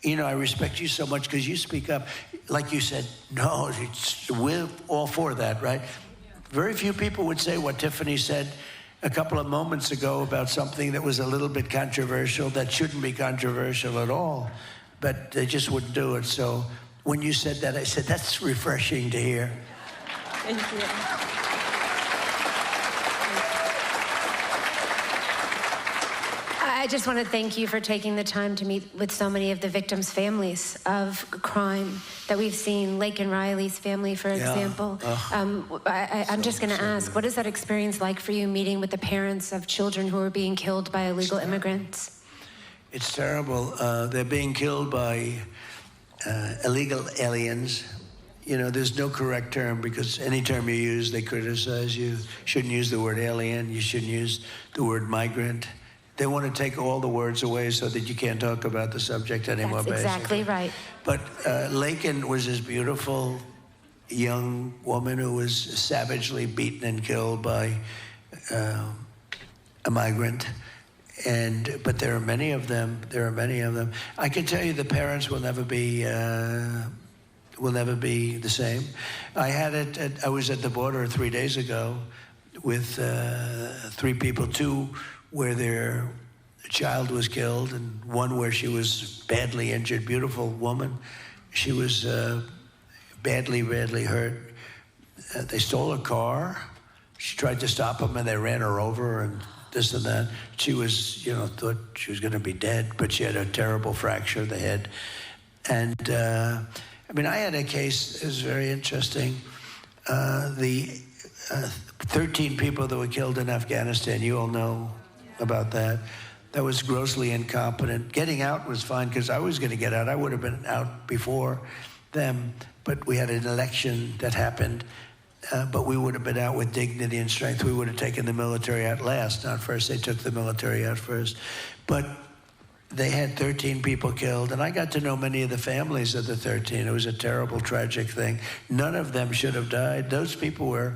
you know, I respect you so much because you speak up. Like you said, no, we're all for that, right? Very few people would say what Tiffany said a couple of moments ago about something that was a little bit controversial, that shouldn't be controversial at all, but they just wouldn't do it. So when you said that, I said, that's refreshing to hear. Thank you. I just want to thank you for taking the time to meet with so many of the victims' families of crime that we've seen. Lake and Riley's family, for example. I'm just going to ask, what is that experience like for you, meeting with the parents of children who are being killed by illegal immigrants? It's terrible. They're being killed by illegal aliens. You know, there's no correct term, because any term you use, they criticize you. You shouldn't use the word alien. You shouldn't use the word migrant. They want to take all the words away so that you can't talk about the subject anymore. That's exactly right. But Laken was this beautiful young woman who was savagely beaten and killed by a migrant. But there are many of them. There are many of them. I can tell you the parents will never be the same. I was at the border 3 days ago with 3 people, 2 where their child was killed, and 1 where she was badly injured. Beautiful woman. She was badly, badly hurt. They stole her car. She tried to stop them, and they ran her over, and this and that. She was, you know, thought she was going to be dead, but she had a terrible fracture of the head. And I mean, I had a case. It was very interesting. The 13 people that were killed in Afghanistan, you all know about that. That was grossly incompetent. Getting out was fine, because I was going to get out. I would have been out before them, but we had an election that happened. But we would have been out with dignity and strength. We would have taken the military out last, not first. They took the military out first. But they had 13 people killed, and I got to know many of the families of the 13. It was a terrible, tragic thing. None of them should have died. Those people were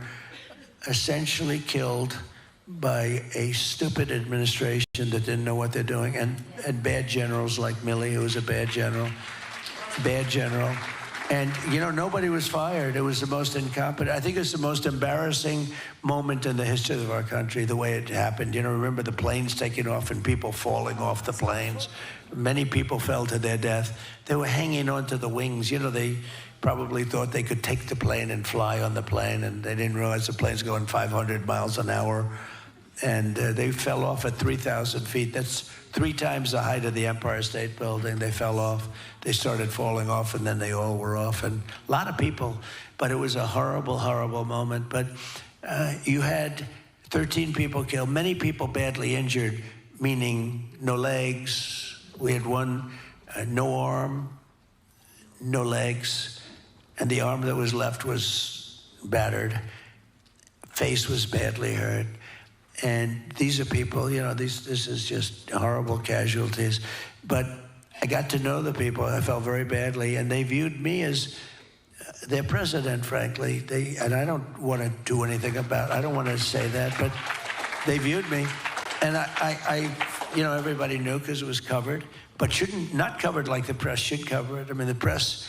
essentially killed by a stupid administration that didn't know what they're doing, and bad generals like Milley, who was a bad general. And, you know, nobody was fired. It was the most incompetent. I think it's the most embarrassing moment in the history of our country, the way it happened. You know, remember the planes taking off and people falling off the planes. Many people fell to their death. They were hanging onto the wings. You know, they probably thought they could take the plane and fly on the plane, and they didn't realize the plane's going 500 miles an hour. And they fell off at 3,000 feet. That's 3 times the height of the Empire State Building. They fell off. They started falling off, and then they all were off. And a lot of people, but it was a horrible, horrible moment. But you had 13 people killed, many people badly injured, meaning no legs. We had 1, no arm, no legs, and the arm that was left was battered. Face was badly hurt. And these are people, you know, this is just horrible casualties. But I got to know the people. I felt very badly, and they viewed me as their president, frankly. And I don't want to do anything about it. I don't want to say that, but they viewed me. And I you know, everybody knew because it was covered, but not covered like the press should cover it. I mean, the press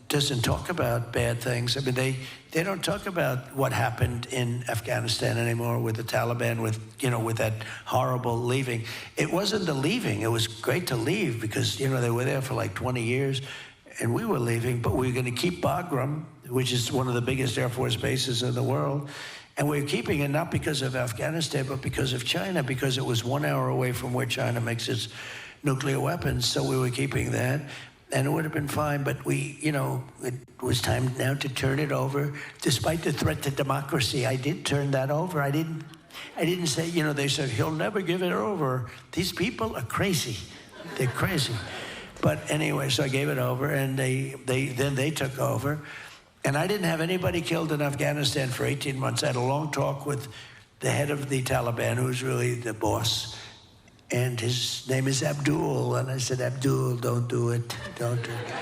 doesn't talk about bad things. I mean, they don't talk about what happened in Afghanistan anymore with the Taliban, with that horrible leaving. It wasn't the leaving. It was great to leave because, you know, they were there for like 20 years and we were leaving, but we were going to keep Bagram, which is one of the biggest Air Force bases in the world. And we were keeping it not because of Afghanistan, but because of China, because it was 1 hour away from where China makes its nuclear weapons. So we were keeping that. And it would have been fine, but it was time now to turn it over. Despite the threat to democracy, I did turn that over. I didn't say, they said, he'll never give it over. These people are crazy. They're crazy. But anyway, so I gave it over, and then they took over. And I didn't have anybody killed in Afghanistan for 18 months. I had a long talk with the head of the Taliban, who's really the boss. And his name is Abdul. And I said, Abdul, don't do it. Don't do it.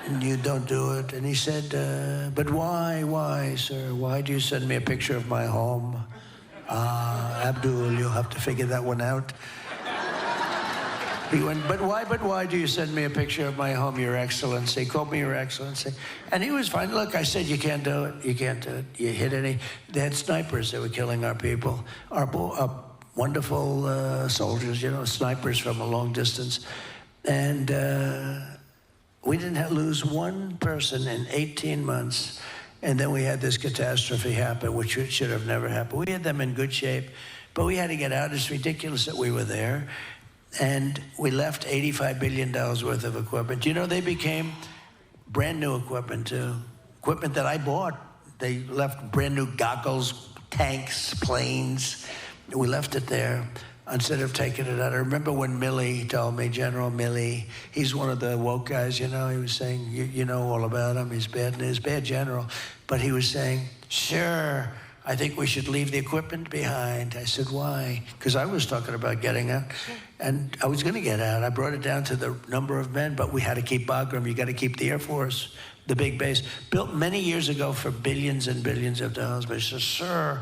And you don't do it. And he said, but why, sir? Why do you send me a picture of my home? Abdul, you'll have to figure that one out. He went, but why do you send me a picture of my home, Your Excellency? He called me Your Excellency. And he was fine. Look, I said, you can't do it. You can't do it. You hit any. They had snipers that were killing our people. Our wonderful soldiers, you know, snipers from a long distance. And we didn't lose one person in 18 months. And then we had this catastrophe happen, which should have never happened. We had them in good shape, but we had to get out. It's ridiculous that we were there. And we left $85 billion worth of equipment. You know, they became brand new equipment too. Equipment that I bought. They left brand new goggles, tanks, planes. We left it there instead of taking it out. I remember when Milley told me, General Milley, he's one of the woke guys, you know, he was saying, you know all about him, he's bad news, bad general. But he was saying, sure, I think we should leave the equipment behind. I said, why? Because I was talking about getting out, and I was going to get out. I brought it down to the number of men, but we had to keep Bagram. You got to keep the Air Force, the big base, built many years ago for billions and billions of dollars. But he says, sir,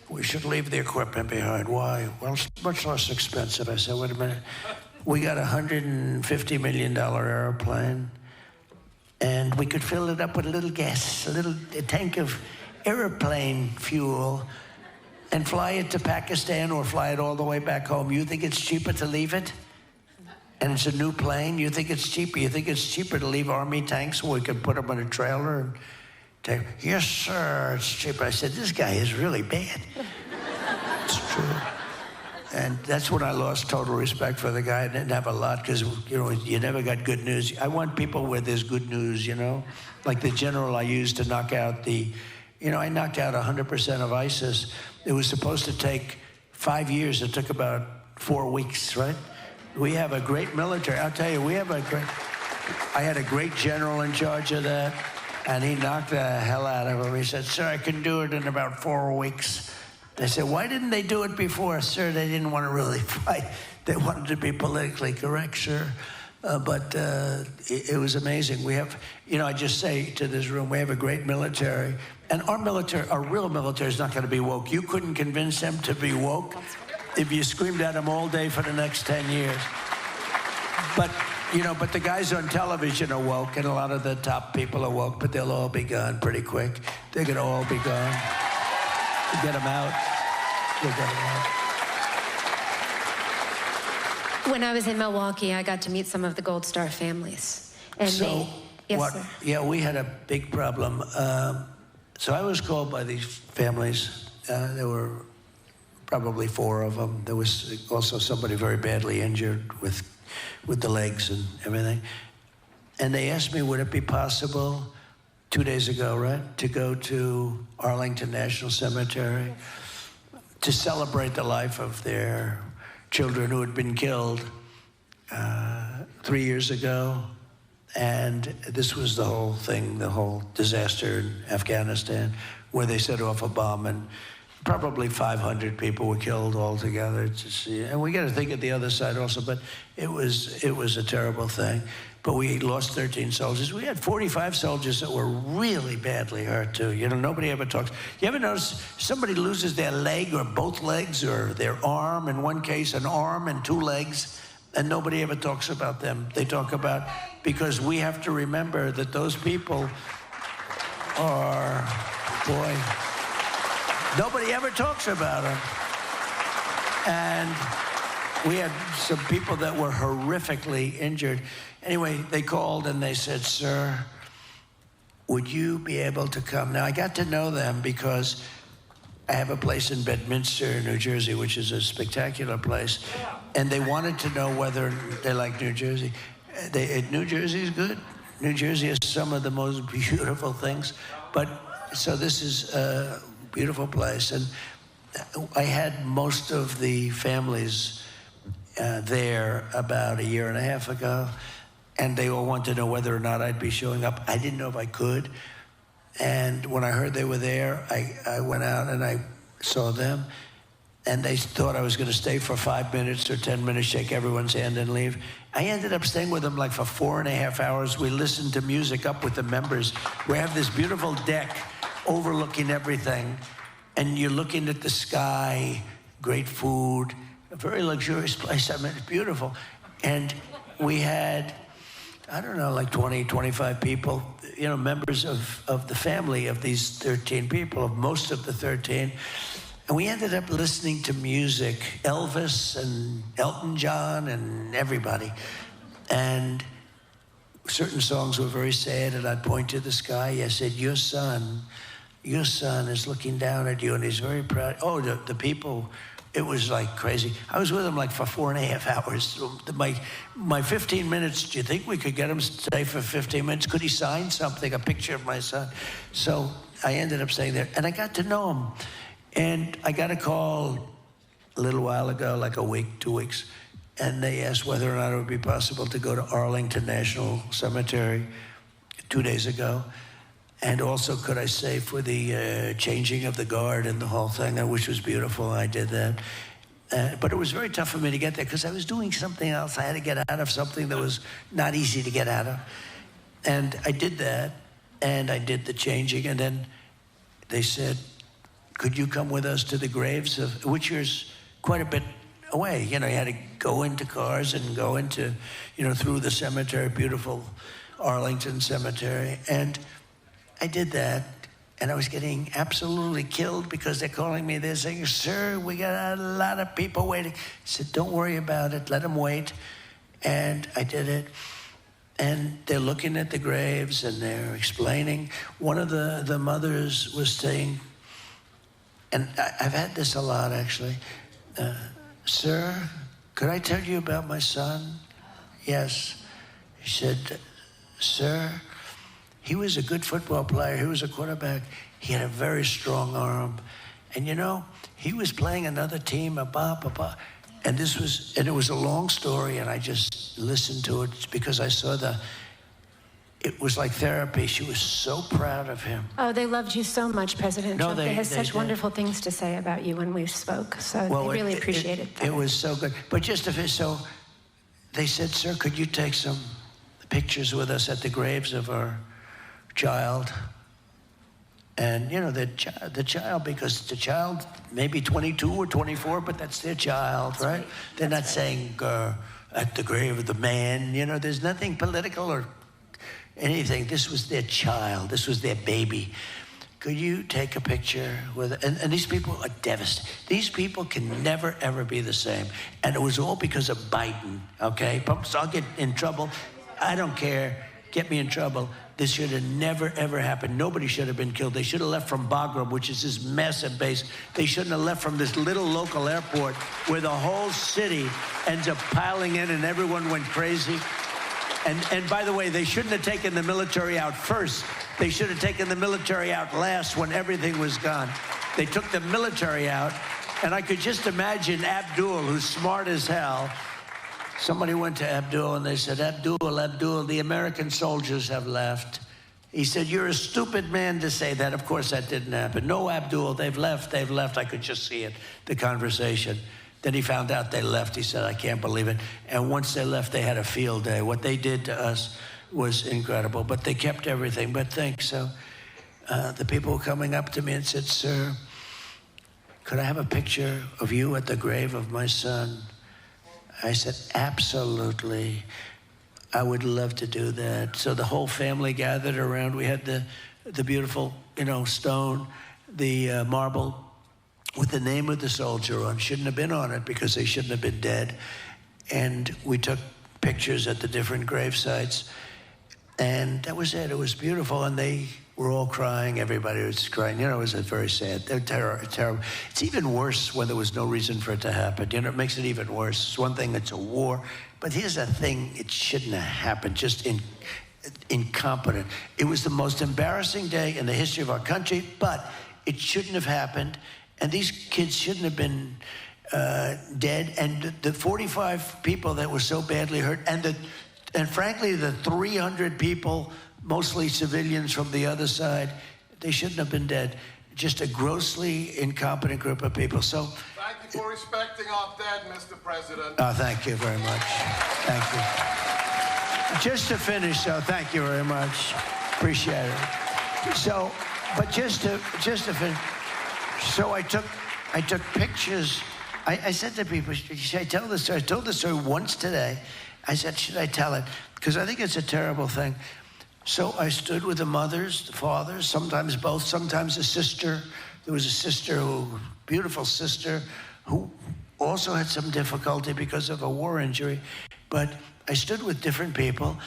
we should leave the equipment behind. Why? Well, it's much less expensive. I said, wait a minute. We got a $150 million airplane, and we could fill it up with a little gas, a tank of airplane fuel, and fly it to Pakistan or fly it all the way back home. You think it's cheaper to leave it? And it's a new plane? You think it's cheaper? You think it's cheaper to leave Army tanks where we could put them on a trailer and take? Yes, sir, it's cheaper. I said, this guy is really bad. It's true. And that's when I lost total respect for the guy. I didn't have a lot because, you know, you never got good news. I want people where there's good news, you know? Like the general I used to knock out I knocked out 100% of ISIS. It was supposed to take 5 years. It took about 4 weeks, right? We have a great military. I'll tell you, I had a great general in charge of that, and he knocked the hell out of him. He said, sir, I can do it in about 4 weeks. They said, why didn't they do it before? Sir, they didn't want to really fight. They wanted to be politically correct, sir. But it was amazing. We have, I just say to this room, we have a great military. And our real military is not going to be woke. You couldn't convince them to be woke if you screamed at them all day for the next 10 years. But the guys on television are woke, and a lot of the top people are woke, but they'll all be gone pretty quick. They're going to all be gone. Get them out. We'll get them out. When I was in Milwaukee, I got to meet some of the Gold Star families. And yes, sir. Yeah, we had a big problem. So I was called by these families. There were probably 4 of them. There was also somebody very badly injured with the legs and everything. And they asked me, would it be possible 2 days ago, right, to go to Arlington National Cemetery to celebrate the life of their children who had been killed 3 years ago. And this was the whole thing, the whole disaster in Afghanistan, where they set off a bomb and probably 500 people were killed altogether. And we got to think of the other side also, but it was a terrible thing. But we lost 13 soldiers. We had 45 soldiers that were really badly hurt too. Nobody ever talks. You ever notice somebody loses their leg or both legs or their arm, in one case an arm and 2 legs, and nobody ever talks about them. They talk about, because we have to remember that those people are, boy, nobody ever talks about them. And we had some people that were horrifically injured. Anyway, they called and they said, sir, would you be able to come? Now, I got to know them because I have a place in Bedminster, New Jersey, which is a spectacular place. And they wanted to know whether they like New Jersey. New Jersey is good. New Jersey has some of the most beautiful things. But so this is a beautiful place. And I had most of the families there about 1.5 years ago. And they all wanted to know whether or not I'd be showing up. I didn't know if I could. And when I heard they were there, I went out and I saw them. And they thought I was going to stay for 5 minutes or 10 minutes, shake everyone's hand and leave. I ended up staying with them like for 4.5 hours. We listened to music up with the members. We have this beautiful deck overlooking everything. and you're looking at the sky, great food, a very luxurious place. I mean, it's beautiful. And we had, I don't know, like 20, 25 people, you know, members of the family of these 13 people, of most of the 13. And we ended up listening to music, Elvis and Elton John and everybody. And certain songs were very sad, and I'd point to the sky. I said, your son is looking down at you, and he's very proud. Oh, the people, it was like crazy. I was with him like for 4.5 hours. My 15 minutes, do you think we could get him to stay for 15 minutes? Could he sign something, a picture of my son? So I ended up staying there, and I got to know him. And I got a call a little while ago, like a week, 2 weeks, and they asked whether or not it would be possible to go to Arlington National Cemetery 2 days ago. And also, could I stay for the changing of the guard and the whole thing, which was beautiful. I did that. But it was very tough for me to get there because I was doing something else. I had to get out of something that was not easy to get out of. And I did that, and I did the changing. And then they said, could you come with us to the graves of, which is quite a bit away. You know, you had to go into cars and go into, you know, through the cemetery, beautiful Arlington Cemetery. And I did that, and I was getting absolutely killed because they're calling me. They're saying, sir, we got a lot of people waiting. I said, don't worry about it. Let them wait. And I did it. And they're looking at the graves, and they're explaining. One of the mothers was saying, and I've had this a lot, actually. Sir, could I tell you about my son? Yes. He said, sir, he was a good football player. He was a quarterback. He had a very strong arm. And you know, he was playing another team, and it was a long story, and I just listened to it because I saw it was like therapy. She was so proud of him. Oh, they loved you so much, President Trump. They had such did. wonderful things to say about you when we spoke. So Well, they really appreciated that. It was so good. But just so they said, sir, could you take some pictures with us at the graves of our child? And, you know, the child, because the child may be 22 or 24, but that's their child, right? Right. They're not saying at the grave of the man. You know, there's nothing political or anything. This was their child. This was their baby. Could you take a picture with it? And these people are devastated. These people can never, ever be the same. And it was all because of Biden, okay? So I'll get in trouble. I don't care. Get me in trouble. This should have never, ever happened. Nobody should have been killed. They should have left from Bagram, which is this massive base. They shouldn't have left from this little local airport where the whole city ends up piling in and everyone went crazy. And by the way, they shouldn't have taken the military out first. They should have taken the military out last when everything was gone. They took the military out, and I could just imagine Abdul, who's smart as hell. Somebody went to Abdul and they said, Abdul, the American soldiers have left. He said, you're a stupid man to say that. Of course that didn't happen. No, Abdul, they've left. I could just see it, the conversation. Then he found out they left. He said, I can't believe it. And once they left, they had a field day. What they did to us was incredible, but they kept everything. But thanks. So the people were coming up to me and said, sir, could I have a picture of you at the grave of my son? I said, absolutely. I would love to do that. So the whole family gathered around. We had the beautiful, you know, stone, the marble with the name of the soldier on. Shouldn't have been on it because they shouldn't have been dead. And we took pictures at the different grave sites. And that was it. It was beautiful. And they were all crying. Everybody was crying. You know, it was very sad. They're terrible. It's even worse when there was no reason for it to happen. You know, it makes it even worse. It's one thing, it's a war. But here's the thing, it shouldn't have happened. Just incompetent. It was the most embarrassing day in the history of our country, but it shouldn't have happened. And these kids shouldn't have been dead. And the 45 people that were so badly hurt, and frankly, the 300 people, mostly civilians from the other side, they shouldn't have been dead. Just a grossly incompetent group of people. So, thank you for respecting our dead, Mr. President. Thank you very much. Thank you. Just to finish, so thank you very much. Appreciate it. So, but just to finish. So I took pictures. I said to people, should I tell this story? I told this story once today. I said, should I tell it? Because I think it's a terrible thing. So I stood with the mothers, the fathers, sometimes both, sometimes a sister. There was a sister, beautiful sister, who also had some difficulty because of a war injury. But I stood with different people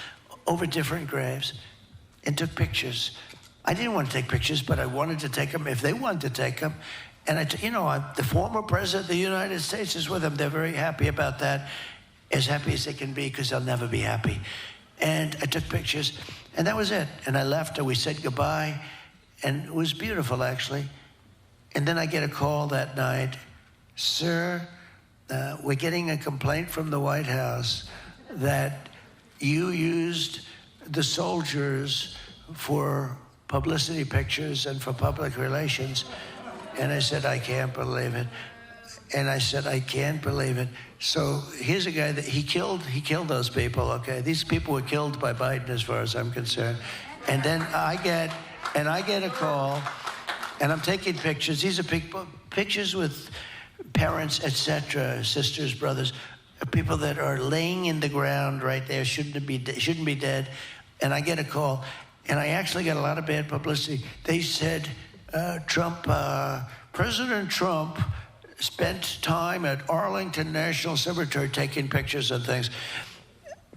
over different graves and took pictures. I didn't want to take pictures, but I wanted to take them if they wanted to take them. And the former president of the United States is with them. They're very happy about that, as happy as they can be, because they'll never be happy. And I took pictures, and that was it. And I left, and we said goodbye, and it was beautiful, actually. And then I get a call that night, sir, we're getting a complaint from the White House that you used the soldiers for publicity pictures and for public relations. And I said, I can't believe it. And I said, I can't believe it. So here's a guy that he killed those people, okay? These people were killed by Biden as far as I'm concerned. And then I get a call, and I'm taking pictures. These are pictures with parents, etc., sisters, brothers, people that are laying in the ground right there, shouldn't be dead. And I get a call, and I actually got a lot of bad publicity. They said, President Trump spent time at Arlington National Cemetery taking pictures and things.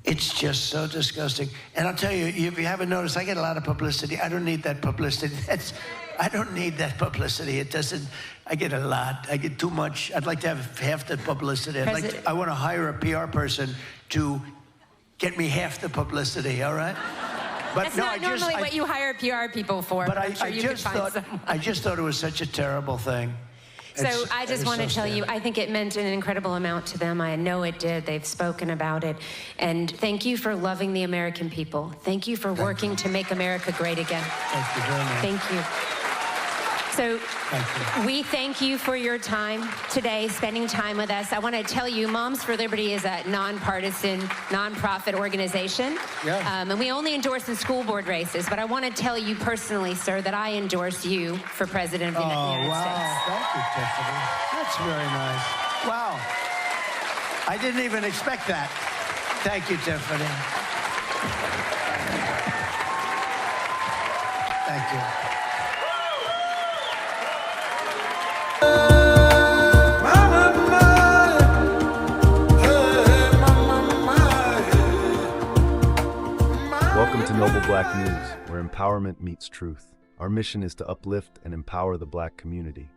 It's just so disgusting. And I'll tell you, if you haven't noticed, I get a lot of publicity. I don't need that publicity. I don't need that publicity. I get a lot. I get too much. I'd like to have half the publicity. I want to hire a PR person to get me half the publicity, all right? But That's not normally what you hire PR people for. But I'm sure you could find someone. I just thought it was such a terrible thing. So I just want to tell you, I think it meant an incredible amount to them. I know it did. They've spoken about it. And thank you for loving the American people. Thank you for working to make America great again. Thank you very much. Thank you. So we thank you for your time today, spending time with us. I want to tell you, Moms for Liberty is a nonpartisan, nonprofit organization. Yeah. And we only endorse in school board races. But I want to tell you personally, sir, that I endorse you for President of the United States. Thank you, Tiffany. That's very nice. Wow. I didn't even expect that. Thank you, Tiffany. Thank you. Welcome to Noble Black News, where empowerment meets truth. Our mission is to uplift and empower the Black community.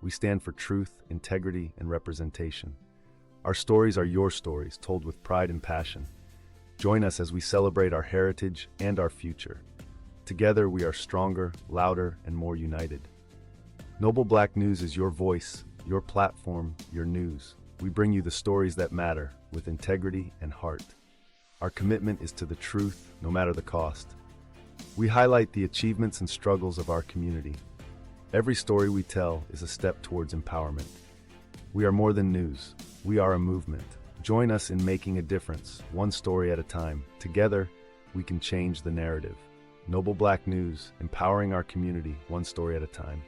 We stand for truth, integrity, and representation. Our stories are your stories, told with pride and passion. Join us as we celebrate our heritage and our future. Together, we are stronger, louder, and more united. Noble Black News is your voice, your platform, your news. We bring you the stories that matter, with integrity and heart. Our commitment is to the truth, no matter the cost. We highlight the achievements and struggles of our community. Every story we tell is a step towards empowerment. We are more than news. We are a movement. Join us in making a difference, one story at a time. Together, we can change the narrative. Noble Black News, empowering our community, one story at a time.